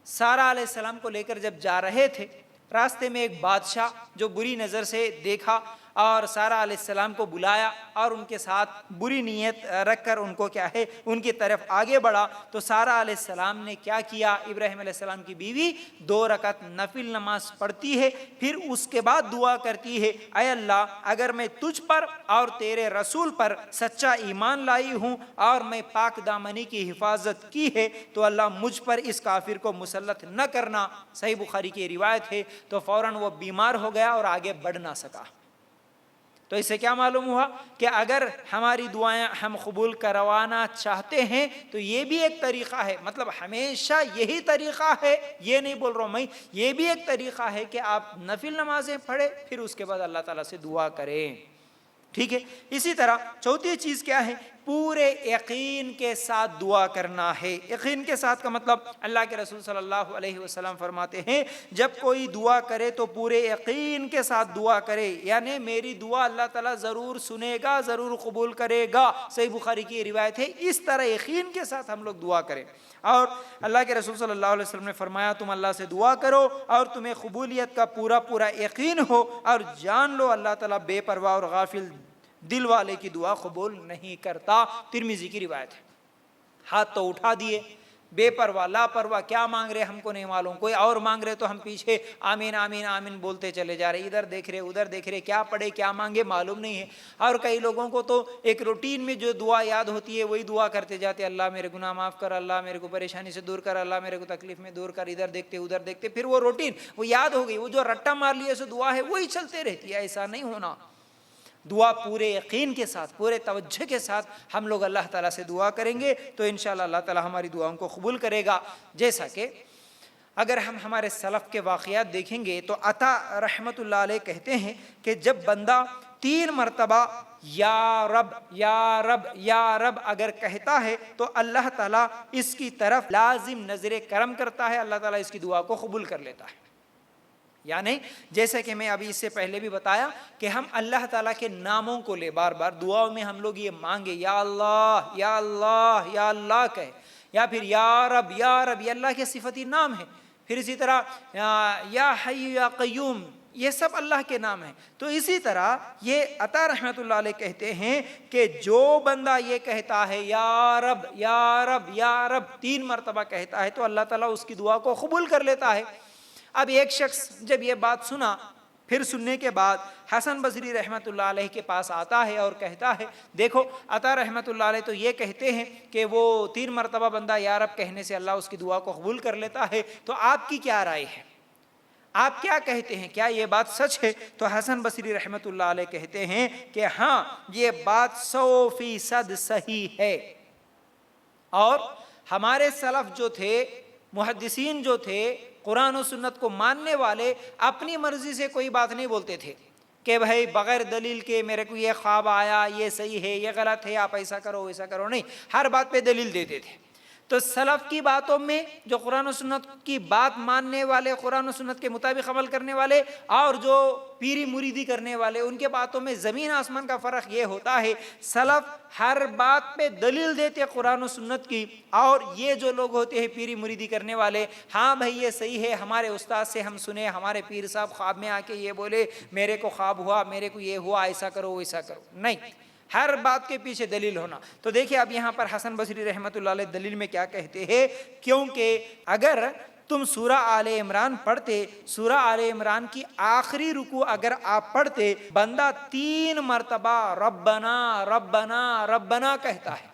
سارہ علیہ السلام کو لے کر جب جا رہے تھے، راستے میں ایک بادشاہ جو بری نظر سے دیکھا اور سارہ علیہ السلام کو بلایا اور ان کے ساتھ بری نیت رکھ کر ان کو کیا ہے ان کی طرف آگے بڑھا. تو سارہ علیہ السلام نے کیا کیا، ابراہیم علیہ السلام کی بیوی 2 رکعت نفل نماز پڑھتی ہے. پھر اس کے بعد دعا کرتی ہے، اے اللہ اگر میں تجھ پر اور تیرے رسول پر سچا ایمان لائی ہوں اور میں پاک دامنی کی حفاظت کی ہے تو اللہ مجھ پر اس کافر کو مسلط نہ کرنا. صحیح بخاری کی روایت ہے. تو فوراً وہ بیمار ہو گیا اور آگے بڑھ نہ سکا. تو اس سے کیا معلوم ہوا کہ اگر ہماری دعائیں ہم قبول کروانا چاہتے ہیں تو یہ بھی ایک طریقہ ہے. مطلب ہمیشہ یہی طریقہ ہے، یہ نہیں بول رہا ہوں میں، یہ بھی ایک طریقہ ہے کہ آپ نفل نمازیں پڑھیں پھر اس کے بعد اللہ تعالیٰ سے دعا کریں. ٹھیک ہے. اسی طرح چوتھی چیز کیا ہے، پورے یقین کے ساتھ دعا کرنا ہے. یقین کے ساتھ کا مطلب اللہ کے رسول صلی اللہ علیہ وسلم فرماتے ہیں جب کوئی دعا کرے تو پورے یقین کے ساتھ دعا کرے، یعنی میری دعا اللہ تعالیٰ ضرور سنے گا، ضرور قبول کرے گا. صحیح بخاری کی روایت ہے. اس طرح یقین کے ساتھ ہم لوگ دعا کریں. اور اللہ کے رسول صلی اللہ علیہ وسلم نے فرمایا تم اللہ سے دعا کرو اور تمہیں قبولیت کا پورا یقین ہو اور جان لو اللہ تعالیٰ بے پرواہ اور غافل دل والے کی دعا قبول نہیں کرتا. ترمذی کی روایت ہے. ہاتھ تو اٹھا دیے، بے پرواہ لاپرواہ، کیا مانگ رہے ہم کو نہیں معلوم، کوئی اور مانگ رہے تو ہم پیچھے آمین آمین آمین بولتے چلے جا رہے، ادھر دیکھ رہے ادھر دیکھ رہے، کیا پڑھے کیا مانگے معلوم نہیں ہے. اور کئی لوگوں کو تو ایک روٹین میں جو دعا یاد ہوتی ہے وہی دعا کرتے جاتے، اللہ میرے گناہ معاف کر، اللہ میرے کو پریشانی سے دور کر، اللہ میرے کو تکلیف میں دور کر، ادھر دیکھتے ادھر دیکھتے، پھر وہ روٹین وہ یاد ہو گئی، وہ جو رٹا مار لیے سو دعا ہے وہی چلتے رہتی ہے. ایسا نہیں ہونا. دعا پورے یقین کے ساتھ، پورے توجہ کے ساتھ ہم لوگ اللہ تعالیٰ سے دعا کریں گے تو انشاءاللہ اللہ تعالیٰ ہماری دعاؤں کو قبول کرے گا. جیسا کہ اگر ہم ہمارے سلف کے واقعات دیکھیں گے تو عطا رحمت اللہ علیہ کہتے ہیں کہ جب بندہ 3 مرتبہ یا رب یا رب یا رب اگر کہتا ہے تو اللہ تعالیٰ اس کی طرف لازم نظر کرم کرتا ہے، اللہ تعالیٰ اس کی دعا کو قبول کر لیتا ہے. یعنی جیسے کہ میں ابھی اس سے پہلے بھی بتایا کہ ہم اللہ تعالیٰ کے ناموں کو لے، بار بار دعاؤں میں ہم لوگ یہ مانگے یا اللہ یا اللہ یا اللہ کہے، یا پھر یا رب یا رب، یہ اللہ کے صفتی نام ہے. پھر اسی طرح یا حی یا قیوم، یہ سب اللہ کے نام ہیں. تو اسی طرح یہ عطا رحمت اللہ علیہ کہتے ہیں کہ جو بندہ یہ کہتا ہے یا رب یا رب یا رب 3 مرتبہ کہتا ہے تو اللہ تعالیٰ اس کی دعا کو قبول کر لیتا ہے. اب ایک شخص جب یہ بات سنا، پھر سننے کے بعد حسن بصری رحمت اللہ علیہ کے پاس آتا ہے اور کہتا ہے دیکھو عطا رحمت اللہ علیہ تو یہ کہتے ہیں کہ وہ 3 مرتبہ بندہ یا رب کہنے سے اللہ اس کی دعا کو قبول کر لیتا ہے، تو آپ کی کیا رائے ہے، آپ کیا کہتے ہیں، کیا یہ بات سچ ہے؟ تو حسن بصری رحمت اللہ علیہ کہتے ہیں کہ ہاں یہ بات 100% صحیح ہے. اور ہمارے سلف جو تھے، محدثین جو تھے، قرآن و سنت کو ماننے والے، اپنی مرضی سے کوئی بات نہیں بولتے تھے کہ بھائی بغیر دلیل کے میرے کو یہ خواب آیا، یہ صحیح ہے یہ غلط ہے، آپ ایسا کرو ویسا کرو، نہیں، ہر بات پہ دلیل دیتے تھے. تو سلف کی باتوں میں جو قرآن و سنت کی بات ماننے والے، قرآن و سنت کے مطابق عمل کرنے والے، اور جو پیری مریدی کرنے والے، ان کے باتوں میں زمین آسمان کا فرق یہ ہوتا ہے، سلف ہر بات پہ دلیل دیتے قرآن و سنت کی، اور یہ جو لوگ ہوتے ہیں پیری مریدی کرنے والے، ہاں بھائی یہ صحیح ہے، ہمارے استاد سے ہم سنے، ہمارے پیر صاحب خواب میں آ کے یہ بولے میرے کو خواب ہوا، میرے کو یہ ہوا، ایسا کرو ویسا کرو، نہیں، ہر بات کے پیچھے دلیل ہونا. تو دیکھیں اب یہاں پر حسن بصری رحمت اللہ علیہ دلیل میں کیا کہتے ہیں، کیونکہ اگر تم سورہ آل عمران پڑھتے، سورہ آل عمران کی آخری رکوع اگر آپ پڑھتے، بندہ 3 مرتبہ ربنا ربنا ربنا کہتا ہے۔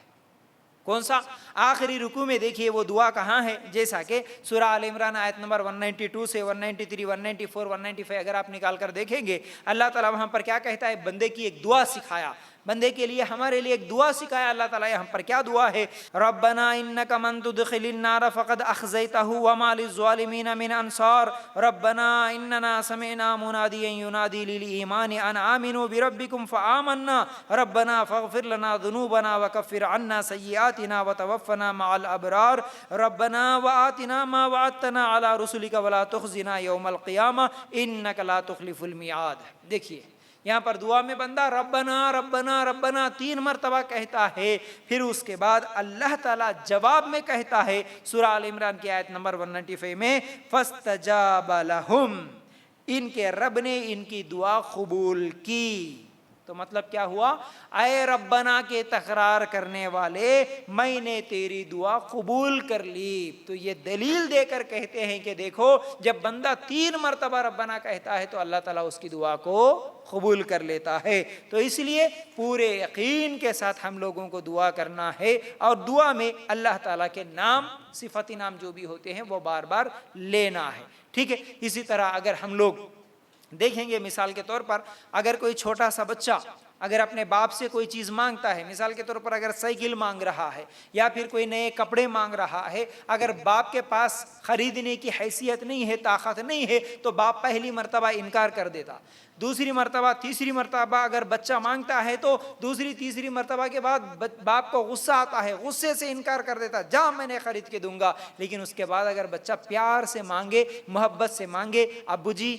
کون سا؟ آخری رکوع میں دیکھیے وہ دعا کہاں ہے، جیسا کہ سورہ آل عمران آیت نمبر 192 سے 193 194 195 اگر آپ نکال کر دیکھیں گے، اللہ تعالیٰ وہاں پر کیا کہتا ہے؟ بندے کی ایک دعا سکھایا، بندے کے لیے ہمارے لیے ایک دعا سکھایا اللہ تعالیٰ۔ یہاں پر کیا دعا ہے؟ ربنا انک من تدخل النار فقد اخزیتہ وما للظالمین من انصار ربنا اننا سمعنا منادیا ینادی للایمان ان آمنوا بربکم فآمنا ربنا فاغفر لنا ذنوبنا وکفر عنا سیئاتنا وتوفنا مع الابرار ربنا وآتنا ما وعدتنا علی رسلک ولا تخزنا یوم القیامہ انک لا تخلف المیعاد۔ دیکھیے یہاں پر دعا میں بندہ ربنا ربنا ربنا 3 مرتبہ کہتا ہے، پھر اس کے بعد اللہ تعالیٰ جواب میں کہتا ہے سورہ آل عمران کی آیت نمبر 195 میں فاستجاب لہم، ان کے رب نے ان کی دعا قبول کی۔ تو مطلب کیا ہوا؟ اے ربنا کے تکرار کرنے والے، میں نے تیری دعا قبول کر لی۔ تو یہ دلیل دے کر کہتے ہیں کہ دیکھو جب بندہ 3 مرتبہ ربنا کہتا ہے تو اللہ تعالیٰ اس کی دعا کو قبول کر لیتا ہے۔ تو اس لیے پورے یقین کے ساتھ ہم لوگوں کو دعا کرنا ہے، اور دعا میں اللہ تعالیٰ کے نام، صفتی نام جو بھی ہوتے ہیں وہ بار بار لینا ہے، ٹھیک ہے۔ اسی طرح اگر ہم لوگ دیکھیں گے، مثال کے طور پر اگر کوئی چھوٹا سا بچہ اگر اپنے باپ سے کوئی چیز مانگتا ہے، مثال کے طور پر اگر سائیکل مانگ رہا ہے یا پھر کوئی نئے کپڑے مانگ رہا ہے، اگر باپ کے پاس خریدنے کی حیثیت نہیں ہے، طاقت نہیں ہے، تو باپ پہلی مرتبہ انکار کر دیتا، دوسری مرتبہ تیسری مرتبہ اگر بچہ مانگتا ہے تو دوسری تیسری مرتبہ کے بعد باپ کو غصہ آتا ہے، غصے سے انکار کر دیتا، جا میں نے خرید کے دوں گا۔ لیکن اس کے بعد اگر بچہ پیار سے مانگے، محبت سے مانگے، ابو جی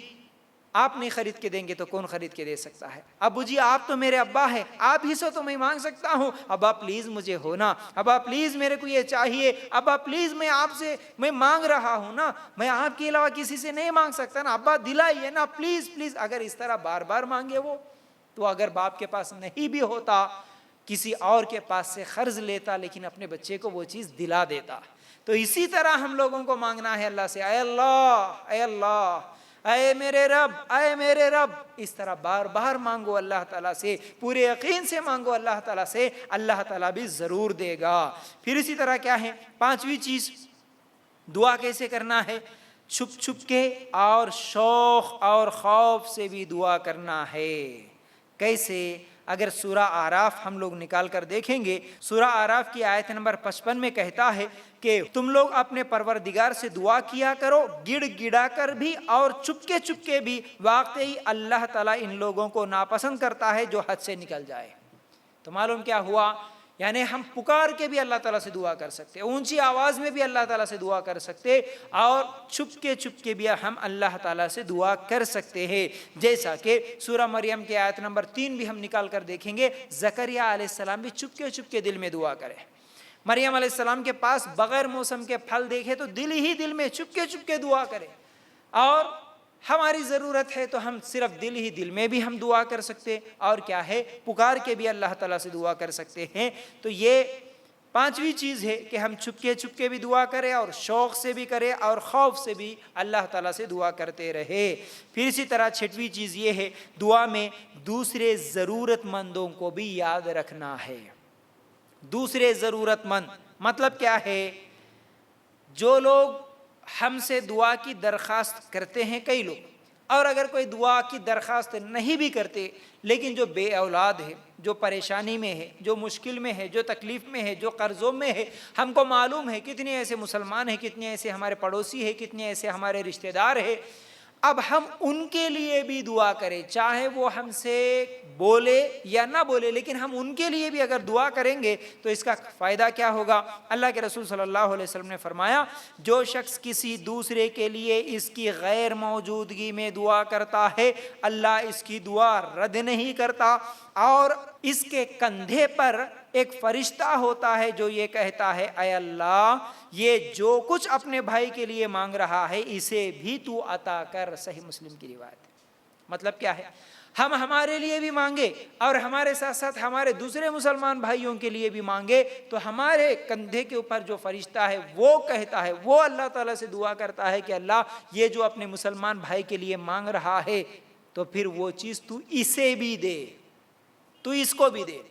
آپ نہیں خرید کے دیں گے تو کون خرید کے دے سکتا ہے؟ ابو جی آپ تو میرے ابا ہیں، آپ ہی سے تو میں مانگ سکتا ہوں، ابا پلیز مجھے ہونا، ابا پلیز میرے کو یہ چاہیے، ابا پلیز میں آپ سے میں مانگ رہا ہوں نا، میں آپ کے علاوہ کسی سے نہیں مانگ سکتا نا، ابا دلائیے نا پلیز پلیز۔ اگر اس طرح بار بار مانگے وہ، تو اگر باپ کے پاس نہیں بھی ہوتا، کسی اور کے پاس سے قرض لیتا، لیکن اپنے بچے کو وہ چیز دلا دیتا۔ تو اسی طرح ہم لوگوں کو مانگنا ہے اللہ سے، اے اللہ اے اللہ، اے میرے رب اے میرے رب، اس طرح بار بار مانگو اللہ تعالیٰ سے، پورے یقین سے مانگو اللہ تعالیٰ سے، اللہ تعالیٰ بھی ضرور دے گا۔ پھر اسی طرح کیا ہے؟ 5ویں چیز، دعا کیسے کرنا ہے؟ چھپ چھپ کے اور شوق اور خوف سے بھی دعا کرنا ہے۔ کیسے؟ اگر سورہ اعراف ہم لوگ نکال کر دیکھیں گے، سورہ اعراف کی آیت نمبر 55 میں کہتا ہے کہ تم لوگ اپنے پروردگار سے دعا کیا کرو گڑ گڑا کر بھی اور چپ کے بھی، واقعی اللہ تعالیٰ ان لوگوں کو ناپسند کرتا ہے جو حد سے نکل جائے۔ تو معلوم کیا ہوا؟ یعنی ہم پکار کے بھی اللہ تعالیٰ سے دعا کر سکتے، اونچی آواز میں بھی اللہ تعالیٰ سے دعا کر سکتے، اور چھپ کے بھی ہم اللہ تعالیٰ سے دعا کر سکتے ہیں۔ جیسا کہ سورہ مریم کی آیت نمبر 3 بھی ہم نکال کر دیکھیں گے، زکریا علیہ السلام بھی چھپ کے دل میں دعا کرے۔ مریم علیہ السلام کے پاس بغیر موسم کے پھل دیکھے تو دل ہی دل میں چھپ کے دعا کرے، اور ہماری ضرورت ہے تو ہم صرف دل ہی دل میں بھی ہم دعا کر سکتے، اور کیا ہے؟ پکار کے بھی اللہ تعالیٰ سے دعا کر سکتے ہیں۔ تو یہ 5ویں چیز ہے کہ ہم چھپ کے بھی دعا کریں، اور شوق سے بھی کریں، اور خوف سے بھی اللہ تعالیٰ سے دعا کرتے رہے۔ پھر اسی طرح 6ویں چیز یہ ہے، دعا میں دوسرے ضرورت مندوں کو بھی یاد رکھنا ہے۔ دوسرے ضرورت مند مطلب کیا ہے؟ جو لوگ ہم سے دعا کی درخواست کرتے ہیں، کئی لوگ، اور اگر کوئی دعا کی درخواست نہیں بھی کرتے لیکن جو بے اولاد ہے، جو پریشانی میں ہے، جو مشکل میں ہے، جو تکلیف میں ہے، جو قرضوں میں ہے، ہم کو معلوم ہے کتنے ایسے مسلمان ہیں، کتنے ایسے ہمارے پڑوسی ہیں، کتنے ایسے ہمارے رشتہ دار ہیں۔ اب ہم ان کے لیے بھی دعا کریں، چاہے وہ ہم سے بولے یا نہ بولے، لیکن ہم ان کے لیے بھی اگر دعا کریں گے تو اس کا فائدہ کیا ہوگا؟ اللہ کے رسول صلی اللہ علیہ وسلم نے فرمایا، جو شخص کسی دوسرے کے لیے اس کی غیر موجودگی میں دعا کرتا ہے، اللہ اس کی دعا رد نہیں کرتا، اور اس کے کندھے پر ایک فرشتہ ہوتا ہے جو یہ کہتا ہے، اے اللہ یہ جو کچھ اپنے بھائی کے لیے مانگ رہا ہے اسے بھی تو عطا کر۔ صحیح مسلم کی روایت۔ مطلب کیا ہے؟ ہم ہمارے لیے بھی مانگے اور ہمارے ساتھ ساتھ ہمارے دوسرے مسلمان بھائیوں کے لیے بھی مانگے، تو ہمارے کندھے کے اوپر جو فرشتہ ہے وہ کہتا ہے، وہ اللہ تعالیٰ سے دعا کرتا ہے کہ اللہ یہ جو اپنے مسلمان بھائی کے لیے مانگ رہا ہے تو پھر وہ چیز تو اسے بھی دے، تو اس کو بھی دے۔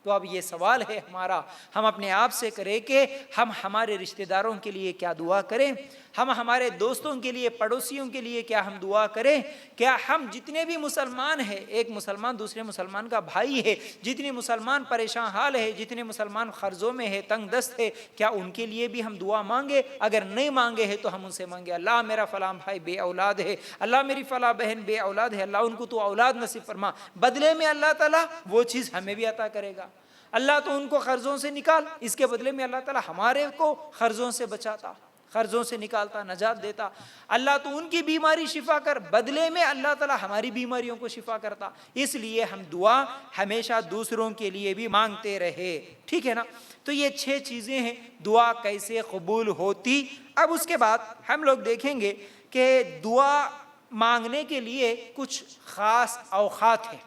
تو اب یہ سوال ہے ہمارا، ہم اپنے آپ سے کریں کہ ہم ہمارے رشتہ داروں کے لیے کیا دعا کریں، ہم ہمارے دوستوں کے لیے، پڑوسیوں کے لیے کیا ہم دعا کریں؟ کیا ہم جتنے بھی مسلمان ہیں، ایک مسلمان دوسرے مسلمان کا بھائی ہے، جتنے مسلمان پریشان حال ہے، جتنے مسلمان قرضوں میں ہے، تنگ دست ہے، کیا ان کے لیے بھی ہم دعا مانگے؟ اگر نہیں مانگے ہیں تو ہم ان سے مانگے، اللہ میرا فلاں بھائی بے اولاد ہے، اللہ میری فلاں بہن بے اولاد ہے، اللہ ان کو تو اولاد نصیب فرما، بدلے میں اللہ تعالیٰ وہ چیز ہمیں بھی عطا کرے گا۔ اللہ تو ان کو قرضوں سے نکال، اس کے بدلے میں اللہ تعالیٰ ہمارے کو قرضوں سے بچاتا، قرضوں سے نکالتا، نجات دیتا۔ اللہ تو ان کی بیماری شفا کر، بدلے میں اللہ تعالیٰ ہماری بیماریوں کو شفا کرتا۔ اس لیے ہم دعا ہمیشہ دوسروں کے لیے بھی مانگتے رہے، ٹھیک ہے نا؟ تو یہ 6 چیزیں ہیں دعا کیسے قبول ہوتی۔ اب اس کے بعد ہم لوگ دیکھیں گے کہ دعا مانگنے کے لیے کچھ خاص اوقات ہیں،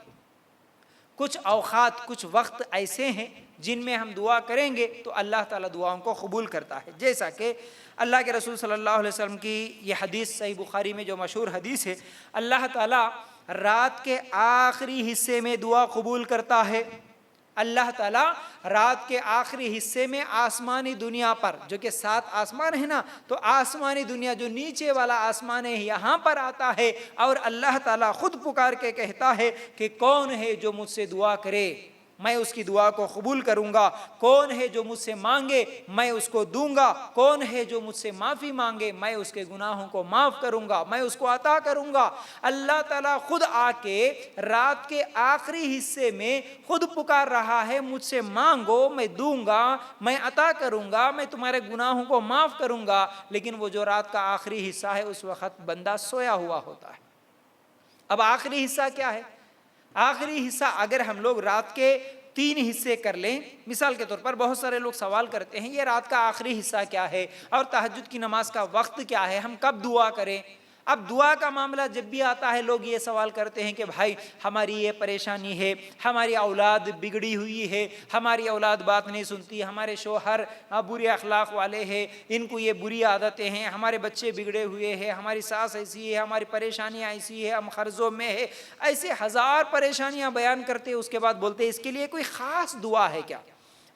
کچھ اوقات، کچھ وقت ایسے ہیں جن میں ہم دعا کریں گے تو اللہ تعالیٰ دعاؤں کو قبول کرتا ہے۔ جیسا کہ اللہ کے رسول صلی اللہ علیہ وسلم کی یہ حدیث صحیح بخاری میں جو مشہور حدیث ہے، اللہ تعالیٰ رات کے آخری حصے میں دعا قبول کرتا ہے۔ اللہ تعالیٰ رات کے آخری حصے میں آسمانی دنیا پر، جو کہ 7 آسمان ہے نا، تو آسمانی دنیا جو نیچے والا آسمان ہے یہاں پر آتا ہے اور اللہ تعالیٰ خود پکار کے کہتا ہے کہ کون ہے جو مجھ سے دعا کرے میں اس کی دعا کو قبول کروں گا، کون ہے جو مجھ سے مانگے میں اس کو دوں گا، کون ہے جو مجھ سے معافی مانگے میں اس کے گناہوں کو معاف کروں گا، میں اس کو عطا کروں گا۔ اللہ تعالیٰ خود آ کے رات کے آخری حصے میں خود پکار رہا ہے، مجھ سے مانگو میں دوں گا، میں عطا کروں گا، میں تمہارے گناہوں کو معاف کروں گا۔ لیکن وہ جو رات کا آخری حصہ ہے اس وقت بندہ سویا ہوا ہوتا ہے۔ اب آخری حصہ کیا ہے؟ آخری حصہ اگر ہم لوگ رات کے 3 حصے کر لیں، مثال کے طور پر بہت سارے لوگ سوال کرتے ہیں یہ رات کا آخری حصہ کیا ہے اور تہجد کی نماز کا وقت کیا ہے، ہم کب دعا کریں؟ اب دعا کا معاملہ جب بھی آتا ہے لوگ یہ سوال کرتے ہیں کہ بھائی ہماری یہ پریشانی ہے، ہماری اولاد بگڑی ہوئی ہے، ہماری اولاد بات نہیں سنتی، ہمارے شوہر برے اخلاق والے ہیں، ان کو یہ بری عادتیں ہیں، ہمارے بچے بگڑے ہوئے ہیں، ہماری ساس ایسی ہے، ہماری پریشانیاں ایسی ہے، ہم قرضوں میں ہے، ایسے ہزار پریشانیاں بیان کرتے ہیں۔ اس کے بعد بولتے ہیں اس کے لیے کوئی خاص دعا ہے کیا؟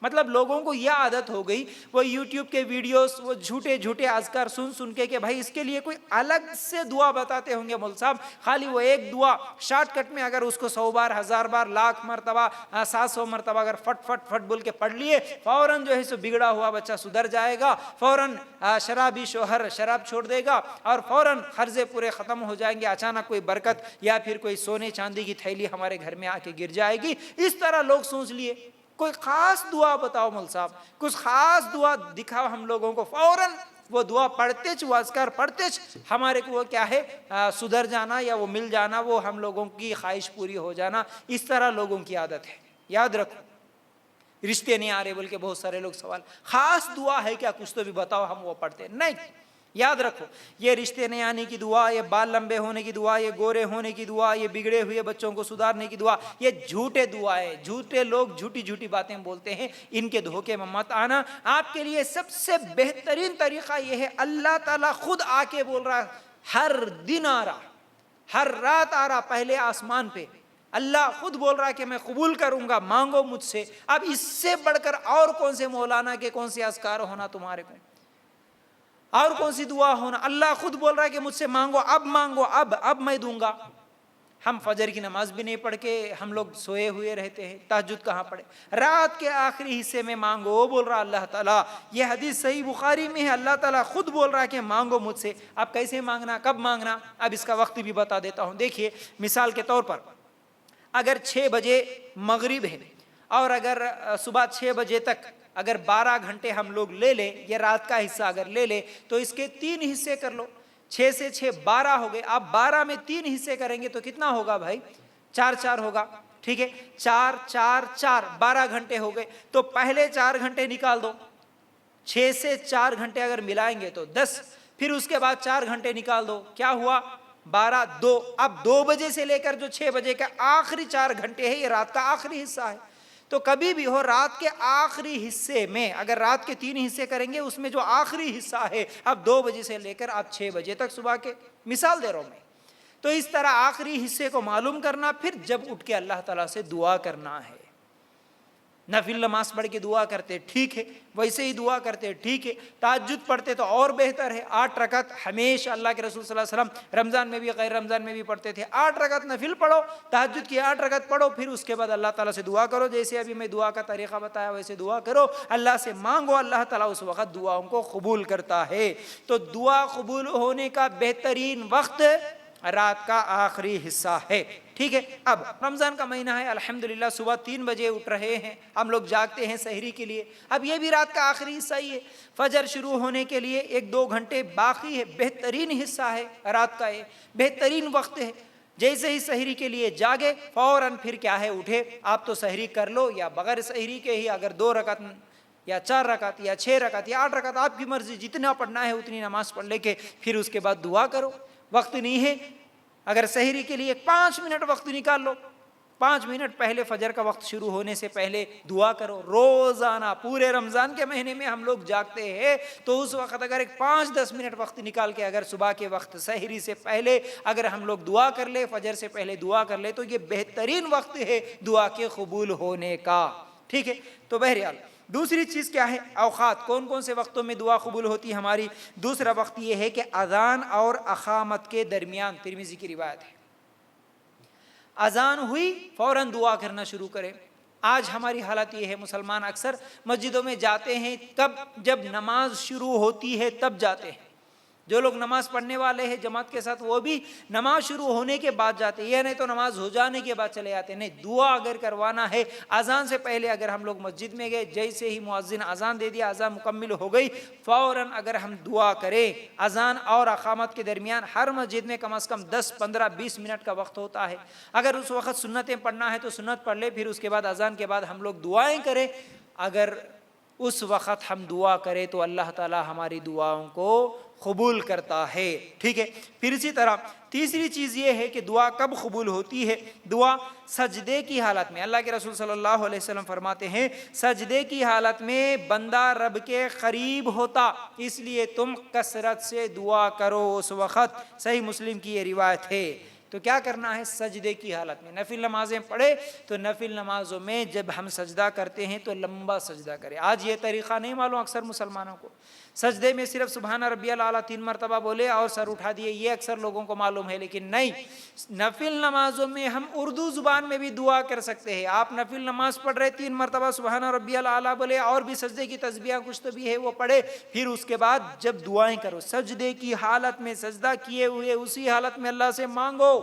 مطلب لوگوں کو یہ عادت ہو گئی، وہ یوٹیوب کے ویڈیوز، وہ جھوٹے اذکار سن کے کہ بھائی اس کے لیے کوئی الگ سے دعا بتاتے ہوں گے مول صاحب، خالی وہ ایک دعا شارٹ کٹ میں اگر اس کو 100 بار، 1000 بار، لاکھ مرتبہ، 700 مرتبہ اگر فٹ بول کے پڑھ لیے، فوراً جو ہے سو بگڑا ہوا بچہ سدھر جائے گا، فوراً شرابی شوہر شراب چھوڑ دے گا، اور فوراً قرضے پورے ختم ہو جائیں گے، اچانک کوئی برکت یا پھر کوئی سونے چاندی کی تھیلی ہمارے گھر میں آ کے گر جائے گی۔ اس طرح لوگ سوچ لیے۔ کوئی خاص دعا بتاؤ مول صاحب، کچھ خاص دعا دکھاؤ ہم لوگوں کو، فوراً وہ دعا پڑھتے وہ اذکار پڑھتے ہمارے کو وہ کیا ہے سدھر جانا یا وہ مل جانا، وہ ہم لوگوں کی خواہش پوری ہو جانا۔ اس طرح لوگوں کی عادت ہے۔ یاد رکھو، رشتے نہیں آ رہے بول کے بہت سارے لوگ سوال، خاص دعا ہے کیا؟ کچھ تو بھی بتاؤ، ہم وہ پڑھتے نہیں۔ یاد رکھو، یہ رشتے نہیں آنے کی دعا، یہ بال لمبے ہونے کی دعا، یہ گورے ہونے کی دعا، یہ بگڑے ہوئے بچوں کو سدھارنے کی دعا، یہ جھوٹے دعا ہے۔ جھوٹے لوگ جھوٹی باتیں بولتے ہیں، ان کے دھوکے میں مت آنا۔ آپ کے لیے سب سے بہترین طریقہ یہ ہے، اللہ تعالیٰ خود آ کے بول رہا، ہر دن آ رہا، ہر رات آ رہا، پہلے آسمان پہ اللہ خود بول رہا کہ میں قبول کروں گا، مانگو مجھ سے۔ اب اس سے بڑھ کر اور کون سے مولانا کے کون سے اذکار ہونا تمہارے کو، اور کون سی دعا ہونا؟ اللہ خود بول رہا ہے کہ مجھ سے مانگو، اب مانگو، اب میں دوں گا۔ ہم فجر کی نماز بھی نہیں پڑھ کے ہم لوگ سوئے ہوئے رہتے ہیں، تہجد کہاں پڑھے؟ رات کے آخری حصے میں مانگو بول رہا اللہ تعالیٰ۔ یہ حدیث صحیح بخاری میں ہے، اللہ تعالیٰ خود بول رہا ہے کہ مانگو مجھ سے۔ اب کیسے مانگنا، کب مانگنا؟ اب اس کا وقت بھی بتا دیتا ہوں۔ دیکھیے مثال کے طور پر اگر 6 بجے مغرب ہے اور اگر صبح 6 بجے تک اگر 12 گھنٹے ہم لوگ لے لیں، یہ رات کا حصہ اگر لے لیں تو اس کے 3 حصے کر لو، 6 سے 6 12 ہو گئے۔ آپ 12 میں 3 حصے کریں گے تو کتنا ہوگا بھائی؟ 4 ہوگا، ٹھیک ہے؟ 4 12 گھنٹے ہو گئے۔ تو پہلے 4 گھنٹے نکال دو، 6 سے 4 گھنٹے اگر ملائیں گے تو 10، پھر اس کے بعد 4 گھنٹے نکال دو، کیا ہوا؟ 12 2 اب 2 بجے سے لے کر جو 6 بجے کا آخری 4 گھنٹے ہے یہ رات کا آخری حصہ ہے. تو کبھی بھی ہو رات کے آخری حصے میں اگر رات کے 3 حصے کریں گے اس میں جو آخری حصہ ہے اب 2 بجے سے لے کر آپ 6 بجے تک صبح کے مثال دے رہا ہوں میں. تو اس طرح آخری حصے کو معلوم کرنا, پھر جب اٹھ کے اللہ تعالیٰ سے دعا کرنا ہے. نفل نماز پڑھ کے دعا کرتے ٹھیک ہے, ویسے ہی دعا کرتے ٹھیک ہے, تہجد پڑھتے تو اور بہتر ہے. 8 رکعت ہمیشہ اللہ کے رسول صلی اللہ علیہ وسلم رمضان میں بھی غیر رمضان میں بھی پڑھتے تھے. 8 رکعت نفل پڑھو, تہجد کی 8 رکعت پڑھو, پھر اس کے بعد اللہ تعالیٰ سے دعا کرو. جیسے ابھی میں دعا کا طریقہ بتایا ویسے دعا کرو, اللہ سے مانگو, اللہ تعالیٰ اس وقت دعاؤں کو قبول کرتا ہے. تو دعا قبول ہونے کا بہترین وقت رات کا آخری حصہ ہے. ٹھیک ہے, اب رمضان کا مہینہ ہے, الحمدللہ صبح 3 بجے اٹھ رہے ہیں, ہم لوگ جاگتے ہیں سحری کے لیے. اب یہ بھی رات کا آخری حصہ ہی ہے. فجر شروع ہونے کے لیے 1-2 گھنٹے باقی ہے. بہترین حصہ ہے رات کا, یہ بہترین وقت ہے. جیسے ہی سحری کے لیے جاگے فوراً پھر کیا ہے اٹھے, آپ تو سحری کر لو یا بغیر سحری کے ہی, اگر 2 رکعت یا 4 رکعت یا 6 رکعت یا 8 رکعت آپ کی مرضی, جتنا پڑھنا ہے اتنی نماز پڑھ لے کے پھر اس کے بعد دعا کرو. وقت نہیں ہے, اگر سحری کے لیے 5 منٹ وقت نکال لو, 5 منٹ پہلے فجر کا وقت شروع ہونے سے پہلے دعا کرو. روزانہ پورے رمضان کے مہینے میں ہم لوگ جاگتے ہیں تو اس وقت اگر ایک 5-10 منٹ وقت نکال کے اگر صبح کے وقت سحری سے پہلے اگر ہم لوگ دعا کر لے, فجر سے پہلے دعا کر لے, تو یہ بہترین وقت ہے دعا کے قبول ہونے کا. ٹھیک ہے, تو بہرحال دوسری چیز کیا ہے, اوقات کون کون سے وقتوں میں دعا قبول ہوتی ہے ہماری. دوسرا وقت یہ ہے کہ اذان اور اقامت کے درمیان, ترمذی کی روایت ہے, اذان ہوئی فوراً دعا کرنا شروع کریں. آج ہماری حالت یہ ہے, مسلمان اکثر مسجدوں میں جاتے ہیں کب, جب نماز شروع ہوتی ہے تب جاتے ہیں. جو لوگ نماز پڑھنے والے ہیں جماعت کے ساتھ وہ بھی نماز شروع ہونے کے بعد جاتے ہیں, یہ نہیں تو نماز ہو جانے کے بعد چلے جاتے ہیں. نہیں, دعا اگر کروانا ہے اذان سے پہلے اگر ہم لوگ مسجد میں گئے, جیسے ہی مؤذن اذان دے دیا, اذان مکمل ہو گئی, فوراً اگر ہم دعا کریں. اذان اور اقامت کے درمیان ہر مسجد میں کم از کم 10-15-20 منٹ کا وقت ہوتا ہے. اگر اس وقت سنتیں پڑھنا ہے تو سنت پڑھ لے, پھر اس کے بعد اذان کے بعد ہم لوگ دعائیں کریں. اگر اس وقت ہم دعا کریں تو اللہ تعالی ہماری دعاؤں کو قبول کرتا ہے. ٹھیک ہے, پھر اسی طرح تیسری چیز یہ ہے کہ دعا کب قبول ہوتی ہے. دعا سجدے کی حالت میں, اللہ کے رسول صلی اللہ علیہ وسلم فرماتے ہیں سجدے کی حالت میں بندہ رب کے قریب ہوتا, اس لیے تم کثرت سے دعا کرو اس وقت. صحیح مسلم کی یہ روایت ہے. تو کیا کرنا ہے سجدے کی حالت میں, نفل نمازیں پڑھے تو نفل نمازوں میں جب ہم سجدہ کرتے ہیں تو لمبا سجدہ کرے. آج یہ طریقہ نہیں معلوم اکثر مسلمانوں کو, سجدے میں صرف سبحان ربی الاعلیٰ 3 مرتبہ بولے اور سر اٹھا دیے, یہ اکثر لوگوں کو معلوم ہے. لیکن نہیں, نفل نمازوں میں ہم اردو زبان میں بھی دعا کر سکتے ہیں. آپ نفل نماز پڑھ رہے 3 مرتبہ سبحان ربی الاعلیٰ بولے اور بھی سجدے کی تسبیح کچھ تو بھی ہے وہ پڑھے, پھر اس کے بعد جب دعائیں کرو سجدے کی حالت میں, سجدہ کیے ہوئے اسی حالت میں اللہ سے مانگو,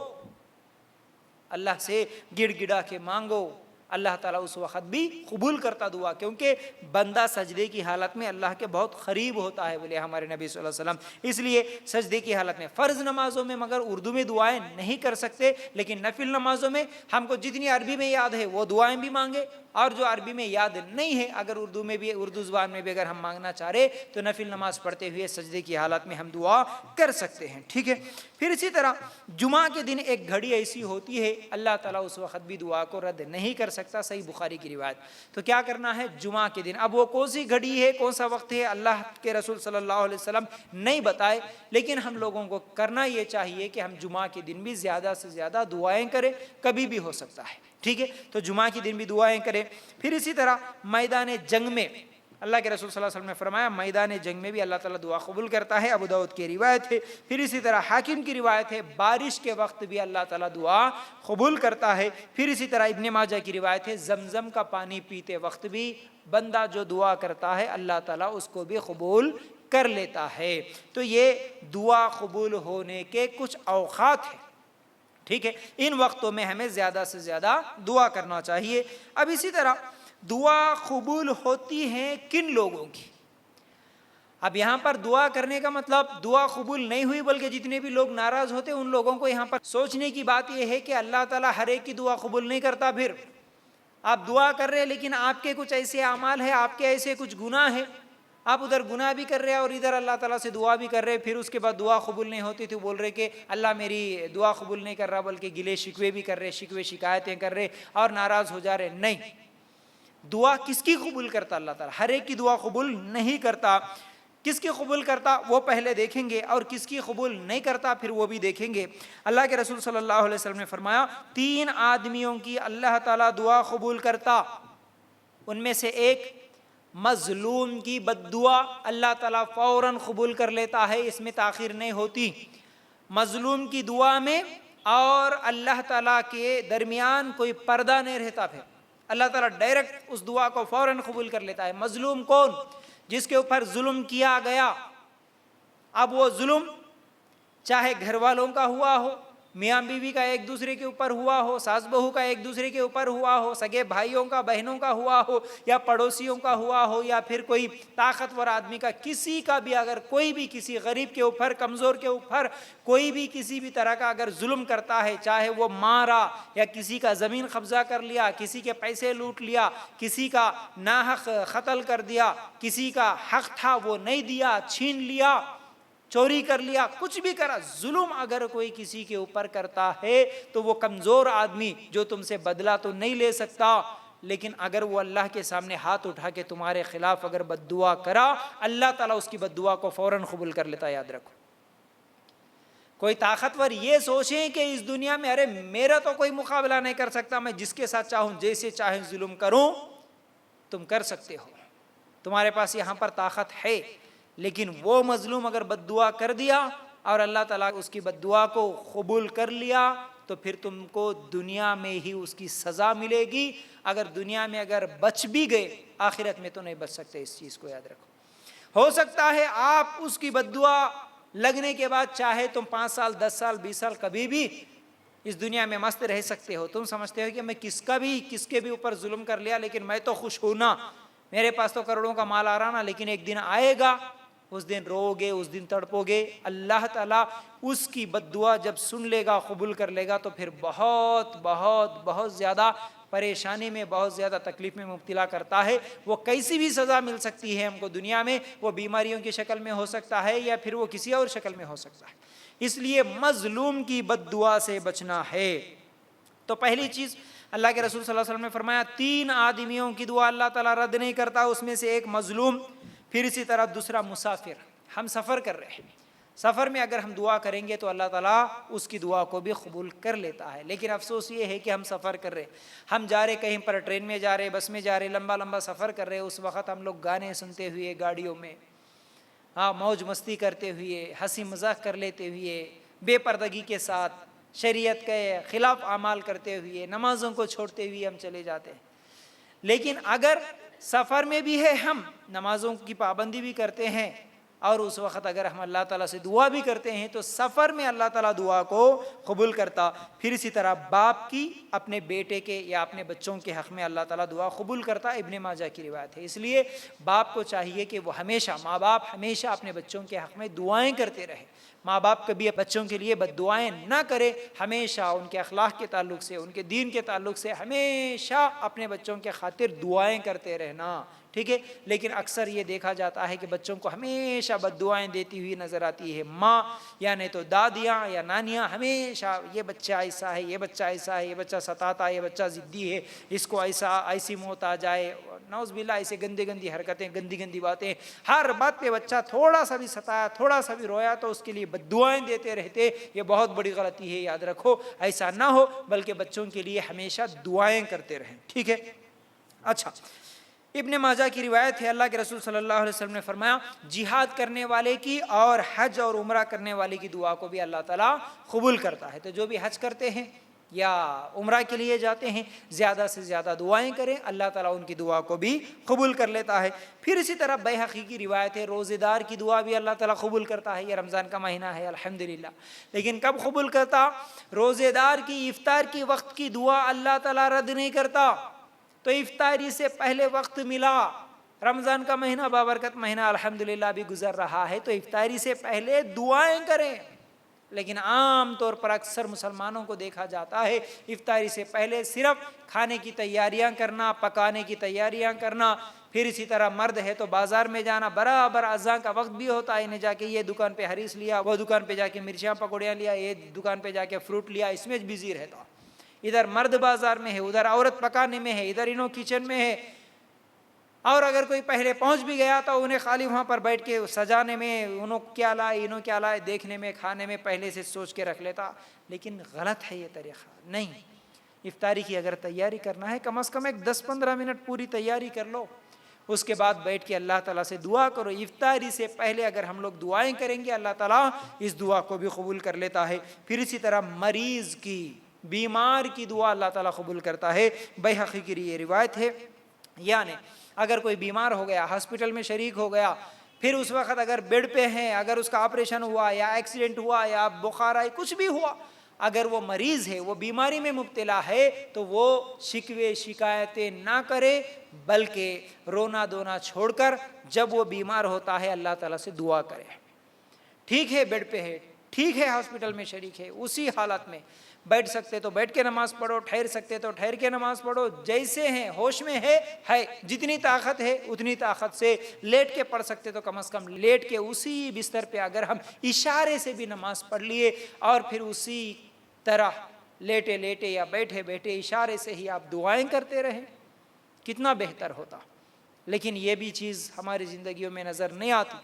اللہ سے گڑ گڑا کے مانگو. اللہ تعالیٰ اس وقت بھی قبول کرتا دعا, کیونکہ بندہ سجدے کی حالت میں اللہ کے بہت قریب ہوتا ہے بولے ہمارے نبی صلی اللہ علیہ وسلم. اس لیے سجدے کی حالت میں فرض نمازوں میں مگر اردو میں دعائیں نہیں کر سکتے, لیکن نفل نمازوں میں ہم کو جتنی عربی میں یاد ہے وہ دعائیں بھی مانگے, اور جو عربی میں یاد نہیں ہے اگر اردو میں بھی, اردو زبان میں بھی اگر ہم مانگنا چاہ رہے تو نفل نماز پڑھتے ہوئے سجدے کی حالت میں ہم دعا کر سکتے ہیں. ٹھیک ہے, پھر اسی طرح جمعہ کے دن ایک گھڑی ایسی ہوتی ہے اللہ تعالیٰ اس وقت بھی دعا کو رد نہیں کر سکتا. صحیح بخاری کی روایت. تو کیا کرنا ہے جمعہ کے دن, اب وہ کون سی گھڑی ہے کون سا وقت ہے اللہ کے رسول صلی اللہ علیہ وسلم نہیں بتائے, لیکن ہم لوگوں کو کرنا یہ چاہیے کہ ہم جمعہ کے دن بھی زیادہ سے زیادہ دعائیں کریں, کبھی بھی ہو سکتا ہے. ٹھیک ہے, تو جمعہ کے دن بھی دعائیں کریں. پھر اسی طرح میدان جنگ میں اللہ کے رسول صلی اللہ علیہ وسلم نے فرمایا میدان جنگ میں بھی اللہ تعالیٰ دعا قبول کرتا ہے, ابو داؤد کی روایت ہے. پھر اسی طرح حاکم کی روایت ہے بارش کے وقت بھی اللہ تعالیٰ دعا قبول کرتا ہے. پھر اسی طرح ابن ماجہ کی روایت ہے زمزم کا پانی پیتے وقت بھی بندہ جو دعا کرتا ہے اللہ تعالیٰ اس کو بھی قبول کر لیتا ہے. تو یہ دعا قبول ہونے کے کچھ اوقات ہیں. ٹھیک ہے, ان وقتوں میں ہمیں زیادہ سے زیادہ دعا کرنا چاہیے. اب اسی طرح دعا قبول ہوتی ہیں کن لوگوں کی. اب یہاں پر دعا کرنے کا مطلب دعا قبول نہیں ہوئی بلکہ جتنے بھی لوگ ناراض ہوتے ان لوگوں کو یہاں پر سوچنے کی بات یہ ہے کہ اللہ تعالیٰ ہر ایک کی دعا قبول نہیں کرتا. پھر آپ دعا کر رہے ہیں لیکن آپ کے کچھ ایسے اعمال ہیں, آپ کے ایسے کچھ گناہ ہیں, آپ ادھر گناہ بھی کر رہے ہیں اور ادھر اللہ تعالیٰ سے دعا بھی کر رہے ہیں، پھر اس کے بعد دعا قبول نہیں ہوتی تو بول رہے کہ اللہ میری دعا قبول نہیں کر رہا، بلکہ گلے شکوے بھی کر رہے، شکوے شکایتیں کر رہے اور ناراض ہو جا رہے. نہیں، دعا کس کی قبول کرتا اللہ تعالیٰ؟ ہر ایک کی دعا قبول نہیں کرتا. کس کی قبول کرتا وہ پہلے دیکھیں گے، اور کس کی قبول نہیں کرتا پھر وہ بھی دیکھیں گے. اللہ کے رسول صلی اللہ علیہ وسلم نے فرمایا 3 آدمیوں کی اللہ تعالیٰ دعا قبول کرتا. ان میں سے ایک مظلوم کی بد دعا اللہ تعالیٰ فوراً قبول کر لیتا ہے، اس میں تاخیر نہیں ہوتی. مظلوم کی دعا میں اور اللہ تعالیٰ کے درمیان کوئی پردہ نہیں رہتا، پھر اللہ تعالیٰ ڈائریکٹ اس دعا کو فوراً قبول کر لیتا ہے. مظلوم کون؟ جس کے اوپر ظلم کیا گیا. اب وہ ظلم چاہے گھر والوں کا ہوا ہو، میاں بیوی کا ایک دوسرے کے اوپر ہوا ہو، ساس بہو کا ایک دوسرے کے اوپر ہوا ہو، سگے بھائیوں کا بہنوں کا ہوا ہو، یا پڑوسیوں کا ہوا ہو، یا پھر کوئی طاقتور آدمی کا، کسی کا بھی اگر کوئی بھی کسی غریب کے اوپر، کمزور کے اوپر کوئی بھی کسی بھی طرح کا اگر ظلم کرتا ہے، چاہے وہ مارا یا کسی کا زمین قبضہ کر لیا، کسی کے پیسے لوٹ لیا، کسی کا ناحق قتل کر دیا، کسی کا حق تھا وہ نہیں دیا، چھین لیا، چوری کر لیا، کچھ بھی کرا، ظلم اگر کوئی کسی کے اوپر کرتا ہے تو وہ کمزور آدمی جو تم سے بدلہ تو نہیں لے سکتا، لیکن اگر وہ اللہ کے سامنے ہاتھ اٹھا کے تمہارے خلاف اگر بد دعا کرا، اللہ تعالیٰ اس کی بد دعا کو فوراً قبول کر لیتا. یاد رکھو. کوئی طاقتور یہ سوچیں کہ اس دنیا میں ارے میرا تو کوئی مقابلہ نہیں کر سکتا، میں جس کے ساتھ چاہوں جیسے چاہیں ظلم کروں، تم کر سکتے ہو، تمہارے پاس یہاں پر طاقت ہے. لیکن وہ مظلوم اگر بد دعا کر دیا اور اللہ تعالیٰ اس کی بد دعا کو قبول کر لیا تو پھر تم کو دنیا میں ہی اس کی سزا ملے گی. اگر دنیا میں اگر بچ بھی گئے، آخرت میں تو نہیں بچ سکتے. اس چیز کو یاد رکھو. ہو سکتا ہے آپ اس کی بد دعا لگنے کے بعد چاہے تم 5 سال 10 سال 20 سال کبھی بھی اس دنیا میں مست رہ سکتے ہو. تم سمجھتے ہو کہ میں کس کے بھی اوپر ظلم کر لیا لیکن میں تو خوش ہوں نا، میرے پاس تو کروڑوں کا مال آ رہا نا. لیکن ایک دن آئے گا، اس دن رو گے، اس دن تڑپو گے. اللہ تعالیٰ اس کی بد دعا جب سن لے گا، قبول کر لے گا تو پھر بہت بہت بہت زیادہ پریشانی میں، بہت زیادہ تکلیف میں مبتلا کرتا ہے. وہ کیسی بھی سزا مل سکتی ہے ہم کو دنیا میں، وہ بیماریوں کی شکل میں ہو سکتا ہے یا پھر وہ کسی اور شکل میں ہو سکتا ہے. اس لیے مظلوم کی بد دعا سے بچنا ہے. تو پہلی چیز اللہ کے رسول صلی اللہ علیہ وسلم نے فرمایا 3 آدمیوں کی دعا اللہ تعالیٰ رد نہیں کرتا، اس میں سے ایک مظلوم، پھر اسی طرح دوسرا مسافر. ہم سفر کر رہے ہیں، سفر میں اگر ہم دعا کریں گے تو اللہ تعالیٰ اس کی دعا کو بھی قبول کر لیتا ہے. لیکن افسوس یہ ہے کہ ہم سفر کر رہے، ہم جا رہے کہیں پر، ٹرین میں جا رہے، بس میں جا رہے، لمبا لمبا سفر کر رہے، اس وقت ہم لوگ گانے سنتے ہوئے گاڑیوں میں، موج مستی کرتے ہوئے، ہنسی مذاق کر لیتے ہوئے، بے پردگی کے ساتھ، شریعت کے خلاف اعمال کرتے ہوئے، نمازوں کو چھوڑتے ہوئے ہم چلے جاتے ہیں. لیکن اگر سفر میں بھی ہے، ہم نمازوں کی پابندی بھی کرتے ہیں، اور اس وقت اگر ہم اللہ تعالیٰ سے دعا بھی کرتے ہیں تو سفر میں اللہ تعالیٰ دعا کو قبول کرتا. پھر اسی طرح باپ کی اپنے بیٹے کے یا اپنے بچوں کے حق میں اللہ تعالیٰ دعا قبول کرتا. ابن ماجہ کی روایت ہے. اس لیے باپ کو چاہیے کہ وہ ہمیشہ، ماں باپ ہمیشہ اپنے بچوں کے حق میں دعائیں کرتے رہے. ماں باپ کبھی بچوں کے لیے بد دعائیں نہ کرے، ہمیشہ ان کے اخلاق کے تعلق سے، ان کے دین کے تعلق سے ہمیشہ اپنے بچوں کے خاطر دعائیں کرتے رہنا. ٹھیک ہے. لیکن اکثر یہ دیکھا جاتا ہے کہ بچوں کو ہمیشہ بد دعائیں دیتی ہوئی نظر آتی ہے ماں، یا نہیں تو دادیاں یا نانیاں. ہمیشہ یہ بچہ ایسا ہے، یہ بچہ ایسا ہے، یہ بچہ ستاتا ہے، یہ بچہ ضدی ہے، اس کو ایسی موت آ جائے، نعوذ باللہ، ایسے گندی حرکتیں، گندی باتیں. ہر بات پہ بچہ تھوڑا سا بھی ستایا، تھوڑا سا بھی رویا تو اس کے لیے بد دعائیں دیتے رہتے. یہ بہت بڑی غلطی ہے. یاد رکھو ایسا نہ ہو، بلکہ بچوں کے لیے ہمیشہ دعائیں کرتے رہیں. ٹھیک ہے. اچھا، ابن ماجہ کی روایت ہے، اللہ کے رسول صلی اللہ علیہ وسلم نے فرمایا جہاد کرنے والے کی اور حج اور عمرہ کرنے والے کی دعا کو بھی اللہ تعالیٰ قبول کرتا ہے. تو جو بھی حج کرتے ہیں یا عمرہ کے لیے جاتے ہیں، زیادہ سے زیادہ دعائیں کریں، اللہ تعالیٰ ان کی دعا کو بھی قبول کر لیتا ہے. پھر اسی طرح بیہقی کی روایت ہے، روزے دار کی دعا بھی اللہ تعالیٰ قبول کرتا ہے. یہ رمضان کا مہینہ ہے الحمدللہ. لیکن کب قبول کرتا؟ روزے دار کی افطار کی وقت کی دعا اللہ تعالیٰ رد نہیں کرتا. تو افطاری سے پہلے وقت ملا، رمضان کا مہینہ بابرکت مہینہ الحمدللہ بھی گزر رہا ہے، تو افطاری سے پہلے دعائیں کریں. لیکن عام طور پر اکثر مسلمانوں کو دیکھا جاتا ہے افطاری سے پہلے صرف کھانے کی تیاریاں کرنا، پکانے کی تیاریاں کرنا، پھر اسی طرح مرد ہے تو بازار میں جانا، برابر اذان کا وقت بھی ہوتا ہے، انہیں جا کے یہ دکان پہ ہریس لیا، وہ دکان پہ جا کے مرچیاں پکوڑیاں لیا، یہ دکان پہ جا کے فروٹ لیا، اس میں بزی رہتا. ادھر مرد بازار میں ہے، ادھر عورت پکانے میں ہے، ادھر انہوں کچن میں ہے. اور اگر کوئی پہلے پہنچ بھی گیا تو انہیں خالی وہاں پر بیٹھ کے سجانے میں، انہوں کیا لائے انہوں کیا لائے، دیکھنے میں کھانے میں پہلے سے سوچ کے رکھ لیتا. لیکن غلط ہے یہ طریقہ. نہیں، افطاری کی اگر تیاری کرنا ہے کم از کم ایک 10-15 منٹ پوری تیاری کر لو، اس کے بعد بیٹھ کے اللہ تعالیٰ سے دعا کرو. افطاری سے پہلے اگر ہم لوگ دعائیں کریں گے اللہ تعالیٰ اس دعا کو بھی قبول کر لیتا ہے. پھر اسی طرح مریض کی، بیمار کی دعا اللہ تعالیٰ قبول کرتا ہے. بیہقی کی یہ روایت ہے. یعنی اگر کوئی بیمار ہو گیا، ہاسپٹل میں شریک ہو گیا، پھر اس وقت اگر بیڈ پہ ہیں، اگر اس کا آپریشن ہوا یا ایکسیڈنٹ ہوا یا بخار آئی، کچھ بھی ہوا، اگر وہ مریض ہے، وہ بیماری میں مبتلا ہے، تو وہ شکوے شکایتیں نہ کرے، بلکہ رونا دھونا چھوڑ کر جب وہ بیمار ہوتا ہے اللہ تعالیٰ سے دعا کرے. ٹھیک ہے بیڈ پہ ہے، ٹھیک ہے ہاسپٹل میں شریک ہے، اسی حالت میں بیٹھ سکتے تو بیٹھ کے نماز پڑھو، ٹھہر سکتے تو ٹھہر کے نماز پڑھو، جیسے ہیں ہوش میں ہے جتنی طاقت ہے اتنی طاقت سے. لیٹ کے پڑھ سکتے تو کم از کم لیٹ کے اسی بستر پہ اگر ہم اشارے سے بھی نماز پڑھ لیے اور پھر اسی طرح لیٹے لیٹے یا بیٹھے بیٹھے اشارے سے ہی آپ دعائیں کرتے رہیں، کتنا بہتر ہوتا. لیکن یہ بھی چیز ہماری زندگیوں میں نظر نہیں آتی.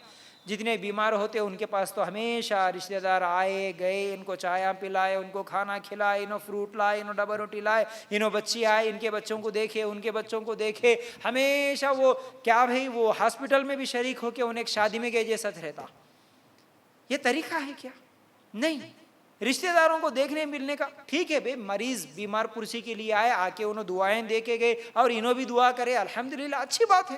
جتنے بیمار ہوتے ان کے پاس تو ہمیشہ رشتہ دار آئے گئے، ان کو چائے پلائے، ان کو کھانا کھلائے، انہوں فروٹ لائے، انہوں ڈبل روٹی لائے، انہوں بچی آئے، ان کے بچوں کو دیکھے، ان کے بچوں کو دیکھے. ہمیشہ وہ کیا بھئی وہ ہاسپٹل میں بھی شریک ہو کے انہیں ایک شادی میں گئے جیسا رہتا. یہ طریقہ ہے کیا؟ نہیں. رشتہ داروں کو دیکھنے ملنے کا ٹھیک ہے بھئی، مریض بیمار پرسی کے لیے آئے، آ کے انہوں دعائیں دے کے گئے اور انہوں بھی دعا کرے، الحمدللہ اچھی بات ہے.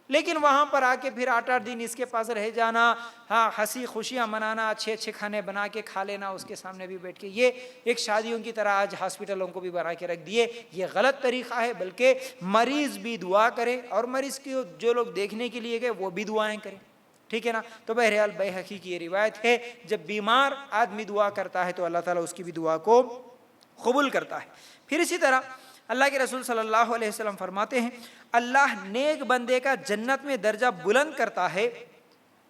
لیکن وہاں پر آ کے پھر 8-8 دن اس کے پاس رہ جانا، ہاں ہنسی خوشیاں منانا، اچھے اچھے کھانے بنا کے کھا لینا اس کے سامنے بھی بیٹھ کے، یہ ایک شادیوں کی طرح آج ہاسپٹلوں کو بھی بنا کے رکھ دیے. یہ غلط طریقہ ہے. بلکہ مریض بھی دعا کرے اور مریض کی جو لوگ دیکھنے کے لیے گئے وہ بھی دعائیں کریں. ٹھیک ہے نا. تو بہرحال بیہقی کی یہ روایت ہے، جب بیمار آدمی دعا کرتا ہے تو اللہ تعالیٰ اس کی بھی دعا کو قبول کرتا ہے. پھر اسی طرح اللہ کے رسول صلی اللہ علیہ وسلم فرماتے ہیں اللہ نیک بندے کا جنت میں درجہ بلند کرتا ہے.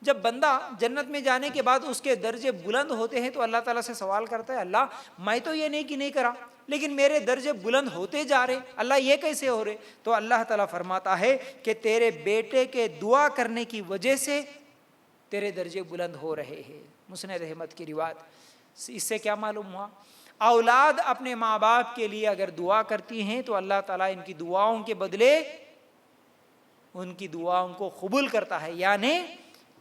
جب بندہ جنت میں جانے کے بعد اس کے درجے بلند ہوتے ہیں تو اللہ تعالیٰ سے سوال کرتا ہے اللہ میں تو یہ نیکی نہیں کرا لیکن میرے درجے بلند ہوتے جا رہے، اللہ یہ کیسے ہو رہے؟ تو اللہ تعالیٰ فرماتا ہے کہ تیرے بیٹے کے دعا کرنے کی وجہ سے تیرے درجے بلند ہو رہے ہیں. مسند احمد کی روایت. اس سے کیا معلوم ہوا؟ اولاد اپنے ماں باپ کے لیے اگر دعا کرتی ہیں تو اللہ تعالیٰ ان کی دعاؤں کے بدلے ان کی دعاؤں کو قبول کرتا ہے. یعنی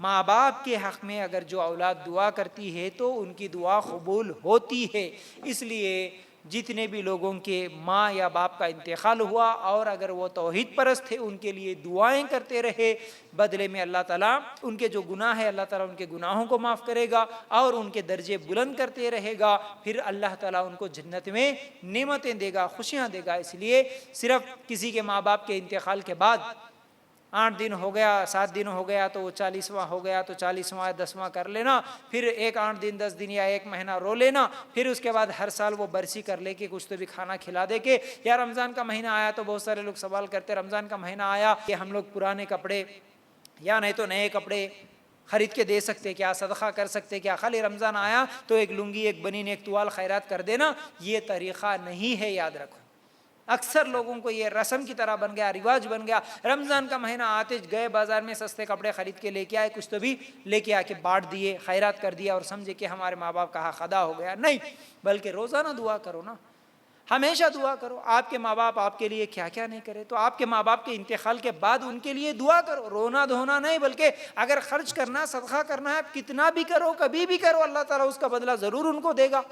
ماں باپ کے حق میں اگر جو اولاد دعا کرتی ہے تو ان کی دعا قبول ہوتی ہے. اس لیے جتنے بھی لوگوں کے ماں یا باپ کا انتقال ہوا اور اگر وہ توحید پرست تھے ان کے لیے دعائیں کرتے رہے، بدلے میں اللہ تعالیٰ ان کے جو گناہ ہے اللہ تعالیٰ ان کے گناہوں کو معاف کرے گا اور ان کے درجے بلند کرتے رہے گا. پھر اللہ تعالیٰ ان کو جنت میں نعمتیں دے گا، خوشیاں دے گا. اس لیے صرف کسی کے ماں باپ کے انتقال کے بعد 8 دن ہو گیا، 7 دن ہو گیا تو وہ 40واں ہو گیا تو 40واں 10واں کر لینا، پھر ایک 8 دن 10 دن یا 1 مہینہ رو لینا، پھر اس کے بعد ہر سال وہ برسی کر لے کے کچھ تو بھی کھانا کھلا دے کے. یا رمضان کا مہینہ آیا تو بہت سارے لوگ سوال کرتے رمضان کا مہینہ آیا کہ ہم لوگ پرانے کپڑے یا نہیں تو نئے کپڑے خرید کے دے سکتے کیا، صدقہ کر سکتے کیا، خالی رمضان آیا تو ایک لنگی ایک بنین ایک توال خیرات کر دینا، یہ طریقہ نہیں ہے. یاد رکھو اکثر لوگوں کو یہ رسم کی طرح بن گیا، رواج بن گیا. رمضان کا مہینہ آتے گئے بازار میں سستے کپڑے خرید کے لے کے آئے، کچھ تو بھی لے کے آ کے بانٹ دیے، خیرات کر دیا اور سمجھے کہ ہمارے ماں باپ کا حق ادا ہو گیا. نہیں، بلکہ روزانہ دعا کرو نا، ہمیشہ دعا کرو. آپ کے ماں باپ آپ کے لیے کیا کیا نہیں کرے، تو آپ کے ماں باپ کے انتقال کے بعد ان کے لیے دعا کرو. رونا دھونا نہیں، بلکہ اگر خرچ کرنا صدقہ کرنا ہے کتنا بھی کرو، کبھی بھی کرو، اللہ تعالیٰ اس کا بدلہ ضرور ان کو دے گا،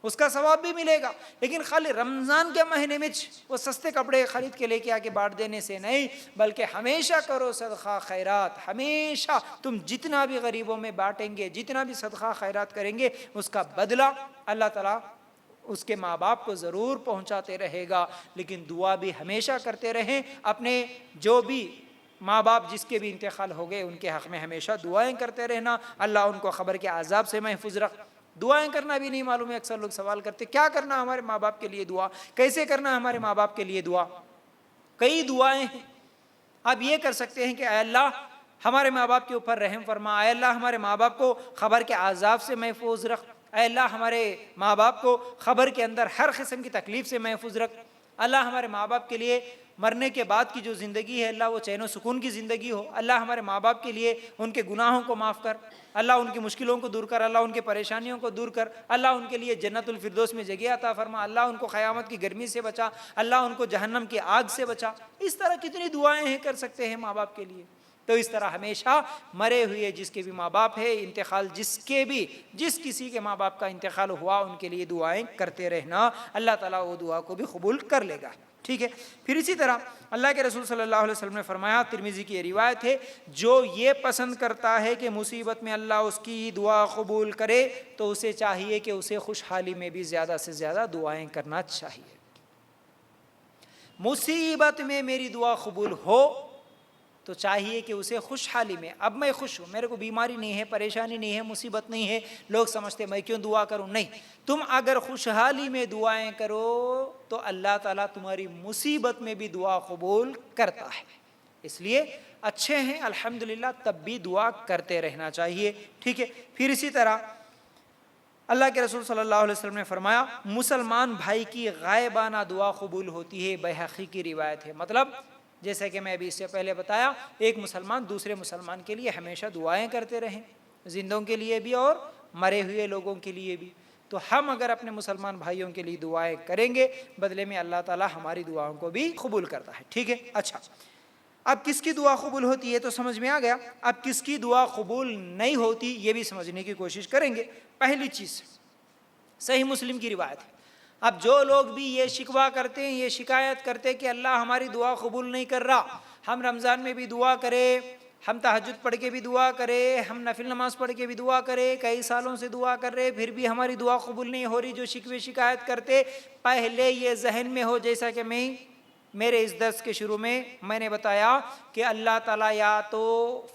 اس کا ثواب بھی ملے گا. لیکن خالی رمضان کے مہینے میں وہ سستے کپڑے خرید کے لے کے آ کے بانٹ دینے سے نہیں، بلکہ ہمیشہ کرو صدقہ خیرات. ہمیشہ تم جتنا بھی غریبوں میں بانٹیں گے، جتنا بھی صدقہ خیرات کریں گے، اس کا بدلہ اللہ تعالیٰ اس کے ماں باپ کو ضرور پہنچاتے رہے گا. لیکن دعا بھی ہمیشہ کرتے رہیں. اپنے جو بھی ماں باپ جس کے بھی انتقال ہو گئے ان کے حق میں ہمیشہ دعائیں کرتے رہنا. اللہ ان کو قبر کے عذاب سے محفوظ رکھ. دعائیں کرنا بھی نہیں معلوم ہے. اکثر لوگ سوال کرتے کیا کرنا ہمارے ماں باپ کے لیے دعا، کیسے کرنا ہمارے ماں باپ کے لیے دعا. کئی دعائیں ہیں. آپ یہ کر سکتے ہیں کہ اے اللہ ہمارے ماں باپ کے اوپر رحم فرما، اے اللہ ہمارے ماں باپ کو خبر کے عذاب سے محفوظ رکھ، اے اللہ ہمارے ماں باپ کو خبر کے اندر ہر قسم کی تکلیف سے محفوظ رکھ، اللہ ہمارے ماں باپ کے لیے مرنے کے بعد کی جو زندگی ہے اللہ وہ چین و سکون کی زندگی ہو، اللہ ہمارے ماں باپ کے لیے ان کے گناہوں کو معاف کر، اللہ ان کی مشکلوں کو دور کر، اللہ ان کے پریشانیوں کو دور کر، اللہ ان کے لیے جنت الفردوس میں جگہ عطا فرما، اللہ ان کو قیامت کی گرمی سے بچا، اللہ ان کو جہنم کی آگ سے بچا۔ اس طرح کتنی دعائیں ہیں کر سکتے ہیں ماں باپ کے لیے۔ تو اس طرح ہمیشہ مرے ہوئے جس کے بھی ماں باپ ہے، انتقال جس کسی کے ماں باپ کا انتقال ہوا ان کے لیے دعائیں کرتے رہنا، اللہ تعالیٰ وہ دعا کو بھی قبول کر لے گا، ٹھیک ہے۔ پھر اسی طرح اللہ کے رسول صلی اللہ علیہ وسلم نے فرمایا، ترمذی کی یہ روایت ہے، جو یہ پسند کرتا ہے کہ مصیبت میں اللہ اس کی دعا قبول کرے تو اسے چاہیے کہ اسے خوشحالی میں بھی زیادہ سے زیادہ دعائیں کرنا چاہیے۔ مصیبت میں میری دعا قبول ہو تو چاہیے کہ اسے خوشحالی میں، اب میں خوش ہوں، میرے کو بیماری نہیں ہے، پریشانی نہیں ہے، مصیبت نہیں ہے، لوگ سمجھتے میں کیوں دعا کروں، نہیں، تم اگر خوشحالی میں دعائیں کرو تو اللہ تعالیٰ تمہاری مصیبت میں بھی دعا قبول کرتا ہے، اس لیے اچھے ہیں الحمدللہ، تب بھی دعا کرتے رہنا چاہیے، ٹھیک ہے۔ پھر اسی طرح اللہ کے رسول صلی اللہ علیہ وسلم نے فرمایا، مسلمان بھائی کی غائبانہ دعا قبول ہوتی ہے، بیہقی کی روایت ہے، مطلب جیسا کہ میں ابھی اس سے پہلے بتایا، ایک مسلمان دوسرے مسلمان کے لیے ہمیشہ دعائیں کرتے رہیں، زندوں کے لیے بھی اور مرے ہوئے لوگوں کے لیے بھی، تو ہم اگر اپنے مسلمان بھائیوں کے لیے دعائیں کریں گے بدلے میں اللہ تعالیٰ ہماری دعاؤں کو بھی قبول کرتا ہے، ٹھیک ہے۔ اچھا، اب کس کی دعا قبول ہوتی ہے تو سمجھ میں آ گیا، اب کس کی دعا قبول نہیں ہوتی یہ بھی سمجھنے کی کوشش کریں گے۔ پہلی چیز صحیح مسلم کی روایت ہے، اب جو لوگ بھی یہ شکوہ کرتے ہیں، یہ شکایت کرتے کہ اللہ ہماری دعا قبول نہیں کر رہا، ہم رمضان میں بھی دعا کرے، ہم تہجد پڑھ کے بھی دعا کرے، ہم نفل نماز پڑھ کے بھی دعا کرے، کئی سالوں سے دعا کر رہے پھر بھی ہماری دعا قبول نہیں ہو رہی، جو شکوے شکایت کرتے، پہلے یہ ذہن میں ہو، جیسا کہ میرے اس درس کے شروع میں نے بتایا کہ اللہ تعالیٰ یا تو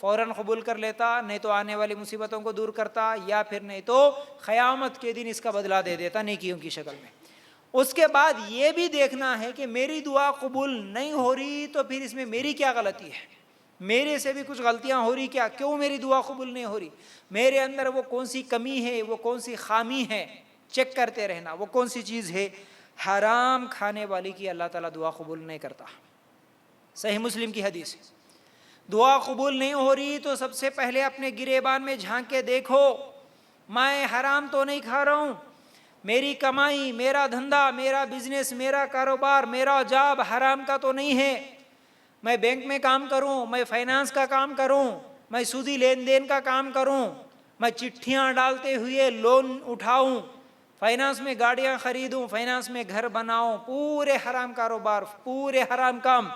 فوراً قبول کر لیتا، نہیں تو آنے والی مصیبتوں کو دور کرتا، یا پھر نہیں تو قیامت کے دن اس کا بدلہ دے دیتا نیکیوں کی شکل میں۔ اس کے بعد یہ بھی دیکھنا ہے کہ میری دعا قبول نہیں ہو رہی تو پھر اس میں میری کیا غلطی ہے، میرے سے بھی کچھ غلطیاں ہو رہی کیا، کیوں میری دعا قبول نہیں ہو رہی، میرے اندر وہ کون سی کمی ہے، وہ کون سی خامی ہے، چیک کرتے رہنا وہ کون سی چیز ہے۔ حرام کھانے والی کی اللہ تعالیٰ دعا قبول نہیں کرتا، صحیح مسلم کی حدیث ہے۔ دعا قبول نہیں ہو رہی تو سب سے پہلے اپنے گریبان میں جھانک کے دیکھو، میں حرام تو نہیں کھا رہا ہوں، میری کمائی، میرا دھندا، میرا بزنس، میرا کاروبار، میرا جاب حرام کا تو نہیں ہے، میں بینک میں کام کروں، میں فائنانس کا کام کروں، میں سودی لین دین کا کام کروں، میں چٹھیاں ڈالتے ہوئے لون اٹھاؤں، فائنانس میں گاڑیاں خریدوں، فائنانس میں گھر بناؤں، پورے حرام کاروبار، پورے حرام کام،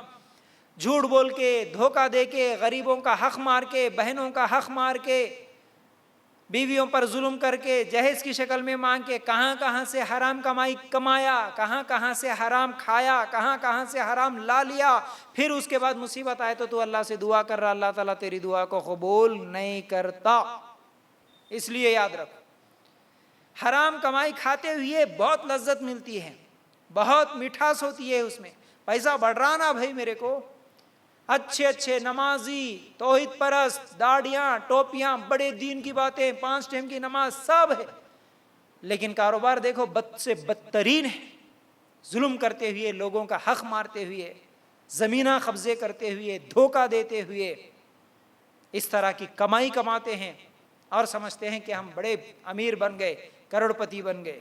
جھوٹ بول کے، دھوکہ دے کے، غریبوں کا حق مار کے، بہنوں کا حق مار کے، بیویوں پر ظلم کر کے، جہیز کی شکل میں مانگ کے، کہاں کہاں سے حرام کمایا، کہاں کہاں سے حرام کھایا، کہاں کہاں سے حرام لا لیا، پھر اس کے بعد مصیبت آئے تو اللہ سے دعا کر رہا، اللہ تعالیٰ تیری دعا کو قبول نہیں کرتا۔ اس لیے یاد رکھو، حرام کمائی کھاتے ہوئے بہت لذت ملتی ہے، بہت مٹھاس ہوتی ہے، اس میں پیسہ بڑھ رہا نا بھائی، میرے کو اچھے نمازی، توحید پرست، داڑیاں، ٹوپیاں، بڑے دین کی باتیں، 5 ٹائم کی نماز سب ہے، لیکن کاروبار دیکھو بد سے بدترین ہے، ظلم کرتے ہوئے، لوگوں کا حق مارتے ہوئے، زمینہ قبضے کرتے ہوئے، دھوکہ دیتے ہوئے، اس طرح کی کمائی کماتے ہیں اور سمجھتے ہیں کہ ہم بڑے امیر بن گئے، کروڑ پتی بن گئے،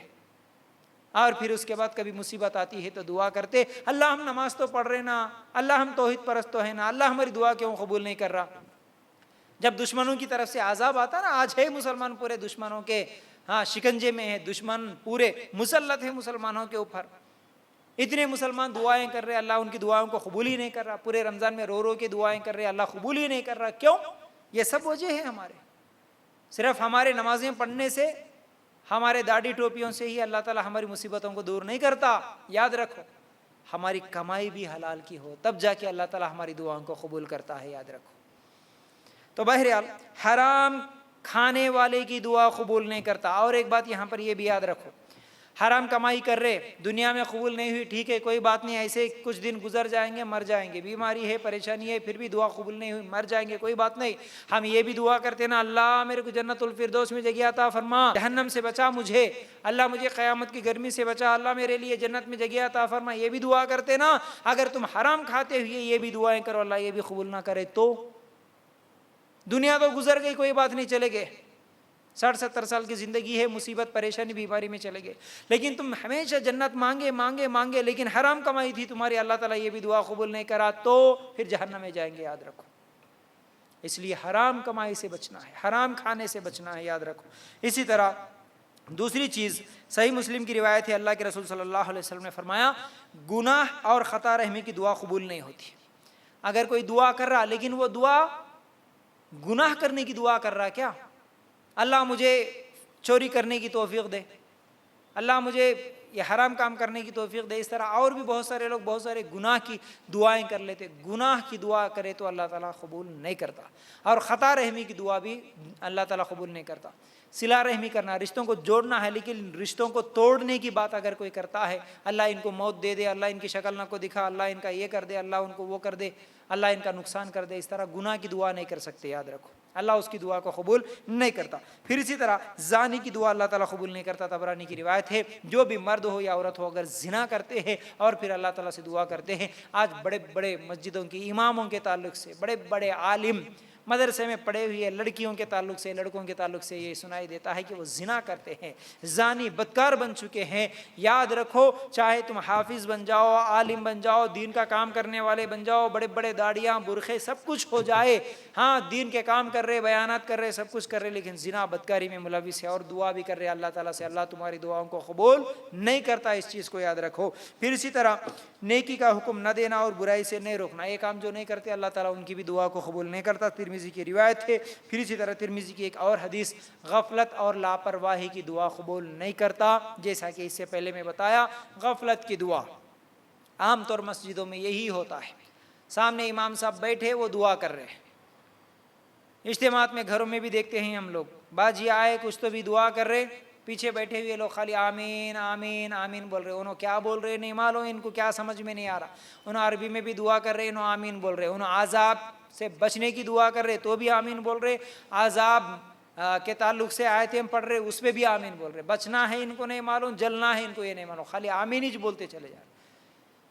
اور پھر اس کے بعد کبھی مصیبت آتی ہے تو دعا کرتے، اللہ ہم نماز تو پڑھ رہے نا، اللہ ہم توحید پرست تو ہے نا، اللہ ہماری دعا کیوں قبول نہیں کر رہا۔ جب دشمنوں کی طرف سے عذاب آتا نا، آج ہے مسلمان پورے دشمنوں کے شکنجے میں ہے، دشمن پورے مسلط ہے مسلمانوں کے اوپر، اتنے مسلمان دعائیں کر رہے، اللہ ان کی دعاؤں کو قبول ہی نہیں کر رہا، پورے رمضان میں رو کے دعائیں کر رہے، اللہ قبول ہی نہیں کر رہا، کیوں؟ یہ سب وجہ ہے ہمارے، صرف ہمارے نمازیں پڑھنے سے، ہمارے داڑھی ٹوپیوں سے ہی اللہ تعالیٰ ہماری مصیبتوں کو دور نہیں کرتا۔ یاد رکھو، ہماری کمائی بھی حلال کی ہو تب جا کے اللہ تعالیٰ ہماری دعاؤں کو قبول کرتا ہے، یاد رکھو۔ تو بہرحال حرام کھانے والے کی دعا قبول نہیں کرتا۔ اور ایک بات یہاں پر یہ بھی یاد رکھو، حرام کمائی کر رہے، دنیا میں قبول نہیں ہوئی، ٹھیک ہے کوئی بات نہیں، ایسے کچھ دن گزر جائیں گے، مر جائیں گے، بیماری ہے، پریشانی ہے، پھر بھی دعا قبول نہیں ہوئی، مر جائیں گے، کوئی بات نہیں۔ ہم یہ بھی دعا کرتے نا، اللہ میرے کو جنت الفردوس میں جگہ عطا فرما، جہنم سے بچا مجھے، اللہ مجھے قیامت کی گرمی سے بچا، اللہ میرے لیے جنت میں جگہ عطا فرما، یہ بھی دعا کرتے نا۔ اگر تم حرام کھاتے ہوئے یہ بھی دعائیں کرو، اللہ یہ بھی قبول نہ کرے تو؟ دنیا تو گزر گئی، کوئی بات نہیں، چلے گئے، 60-70 سال کی زندگی ہے، مصیبت پریشانی بیماری میں چلے گئے، لیکن تم ہمیشہ جنت مانگے مانگے مانگے، لیکن حرام کمائی تھی تمہاری، اللہ تعالیٰ یہ بھی دعا قبول نہیں کرا تو پھر جہنم میں جائیں گے، یاد رکھو۔ اس لیے حرام کمائی سے بچنا ہے، حرام کھانے سے بچنا ہے، یاد رکھو۔ اسی طرح دوسری چیز، صحیح مسلم کی روایت ہے، اللہ کے رسول صلی اللہ علیہ وسلم نے فرمایا گناہ اور خطا رحمی کی دعا قبول نہیں ہوتی۔ اگر کوئی دعا کر رہا لیکن وہ دعا گناہ کرنے کی دعا کر رہا، کیا اللہ مجھے چوری کرنے کی توفیق دے، اللہ مجھے یہ حرام کام کرنے کی توفیق دے، اس طرح اور بھی بہت سارے لوگ بہت سارے گناہ کی دعائیں کر لیتے، گناہ کی دعا کرے تو اللہ تعالیٰ قبول نہیں کرتا، اور خطا رحمی کی دعا بھی اللہ تعالیٰ قبول نہیں کرتا۔ صلہ رحمی کرنا، رشتوں کو جوڑنا ہے، لیکن رشتوں کو توڑنے کی بات اگر کوئی کرتا ہے، اللہ ان کو موت دے دے، اللہ ان کی شکل نہ کو دکھا، اللہ ان کا یہ کر دے، اللہ ان کو وہ کر دے، اللہ ان کا نقصان کر دے، اس طرح گناہ کی دعا نہیں کر سکتے، یاد رکھو، اللہ اس کی دعا کو قبول نہیں کرتا۔ پھر اسی طرح زانی کی دعا اللہ تعالیٰ قبول نہیں کرتا، طبرانی کی روایت ہے، جو بھی مرد ہو یا عورت ہو اگر زنا کرتے ہیں اور پھر اللہ تعالیٰ سے دعا کرتے ہیں، آج بڑے بڑے مسجدوں کی اماموں کے تعلق سے، بڑے بڑے عالم مدرسے میں پڑھے ہوئے لڑکیوں کے تعلق سے، لڑکوں کے تعلق سے یہ سنائی دیتا ہے کہ وہ زنا کرتے ہیں، زانی بدکار بن چکے ہیں۔ یاد رکھو، چاہے تم حافظ بن جاؤ، عالم بن جاؤ، دین کا کام کرنے والے بن جاؤ، بڑے بڑے داڑیاں برخے سب کچھ ہو جائے، ہاں دین کے کام کر رہے، بیانات کر رہے، سب کچھ کر رہے، لیکن زنا بدکاری میں ملوث ہے اور دعا بھی کر رہے اللہ تعالیٰ سے، اللہ تمہاری دعاؤں کو قبول نہیں کرتا، اس چیز کو یاد رکھو۔ پھر اسی طرح نیکی کا حکم نہ دینا اور برائی سے نہیں روکنا، یہ کام جو نہیں کرتے اللہ تعالیٰ ان کی بھی دعا کو قبول نہیں کرتا، ترمذی کی روایت ہے۔ پھر اسی طرح ترمذی کی ایک اور حدیث، غفلت اور لاپرواہی کی دعا قبول نہیں کرتا، جیسا کہ اس سے پہلے میں بتایا، غفلت کی دعا عام طور مسجدوں میں یہی ہوتا ہے، سامنے امام صاحب بیٹھے وہ دعا کر رہے ہیں، اجتماعات میں گھروں میں بھی دیکھتے ہیں ہم لوگ، باجی آئے کچھ تو بھی دعا کر رہے، پیچھے بیٹھے ہوئے لوگ خالی آمین آمین آمین بول رہے، انہوں کیا بول رہے نہیں معلوم، ان کو کیا سمجھ میں نہیں آ رہا، انہوں عربی میں بھی دعا کر رہے، انہوں آمین بول رہے، انہوں عذاب سے بچنے کی دعا کر رہے تو بھی آمین بول رہے، عذاب کے تعلق سے آیتیں ہم پڑھ رہے اس پہ بھی آمین بول رہے، بچنا ہے ان کو نہیں معلوم، جلنا ہے ان کو یہ نہیں معلوم، خالی آمین ہی بولتے چلے جا رہے۔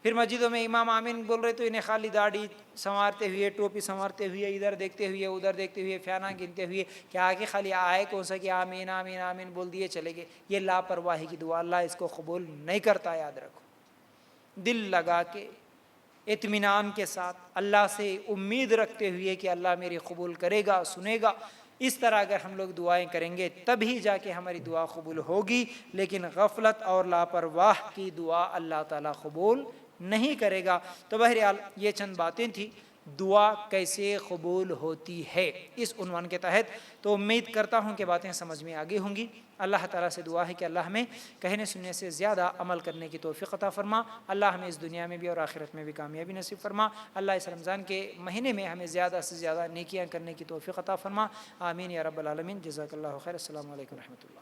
پھر مسجدوں میں امام آمین بول رہے تو انہیں خالی داڑھی سنوارتے ہوئے، ٹوپی سنوارتے ہوئے، ادھر دیکھتے ہوئے ادھر دیکھتے ہوئے، فیانہ گنتے ہوئے، کیا کہ خالی آئے کون سا کہ آمین آمین آمین بول دیے چلے گئے، یہ لاپرواہی کی دعا، اللہ اس کو قبول نہیں کرتا، یاد رکھو۔ دل لگا کے اطمینان کے ساتھ اللہ سے امید رکھتے ہوئے کہ اللہ میری قبول کرے گا، سنے گا، اس طرح اگر ہم لوگ دعائیں کریں گے تبھی جا کے ہماری دعا قبول ہوگی، لیکن غفلت اور لاپرواہ کی دعا اللہ تعالیٰ قبول نہیں کرے گا۔ تو بہرحال یہ چند باتیں تھیں، دعا کیسے قبول ہوتی ہے اس عنوان کے تحت، تو امید کرتا ہوں کہ باتیں سمجھ میں آگے ہوں گی۔ اللہ تعالیٰ سے دعا ہے کہ اللہ ہمیں کہنے سننے سے زیادہ عمل کرنے کی توفیق عطا فرما، اللہ ہمیں اس دنیا میں بھی اور آخرت میں بھی کامیابی نصیب فرما، اللہ اس رمضان کے مہینے میں ہمیں زیادہ سے زیادہ نیکیاں کرنے کی توفیق عطا فرما، آمین یا رب العالمین۔ جزاک اللہ خیر، السلام علیکم و رحمۃ اللہ۔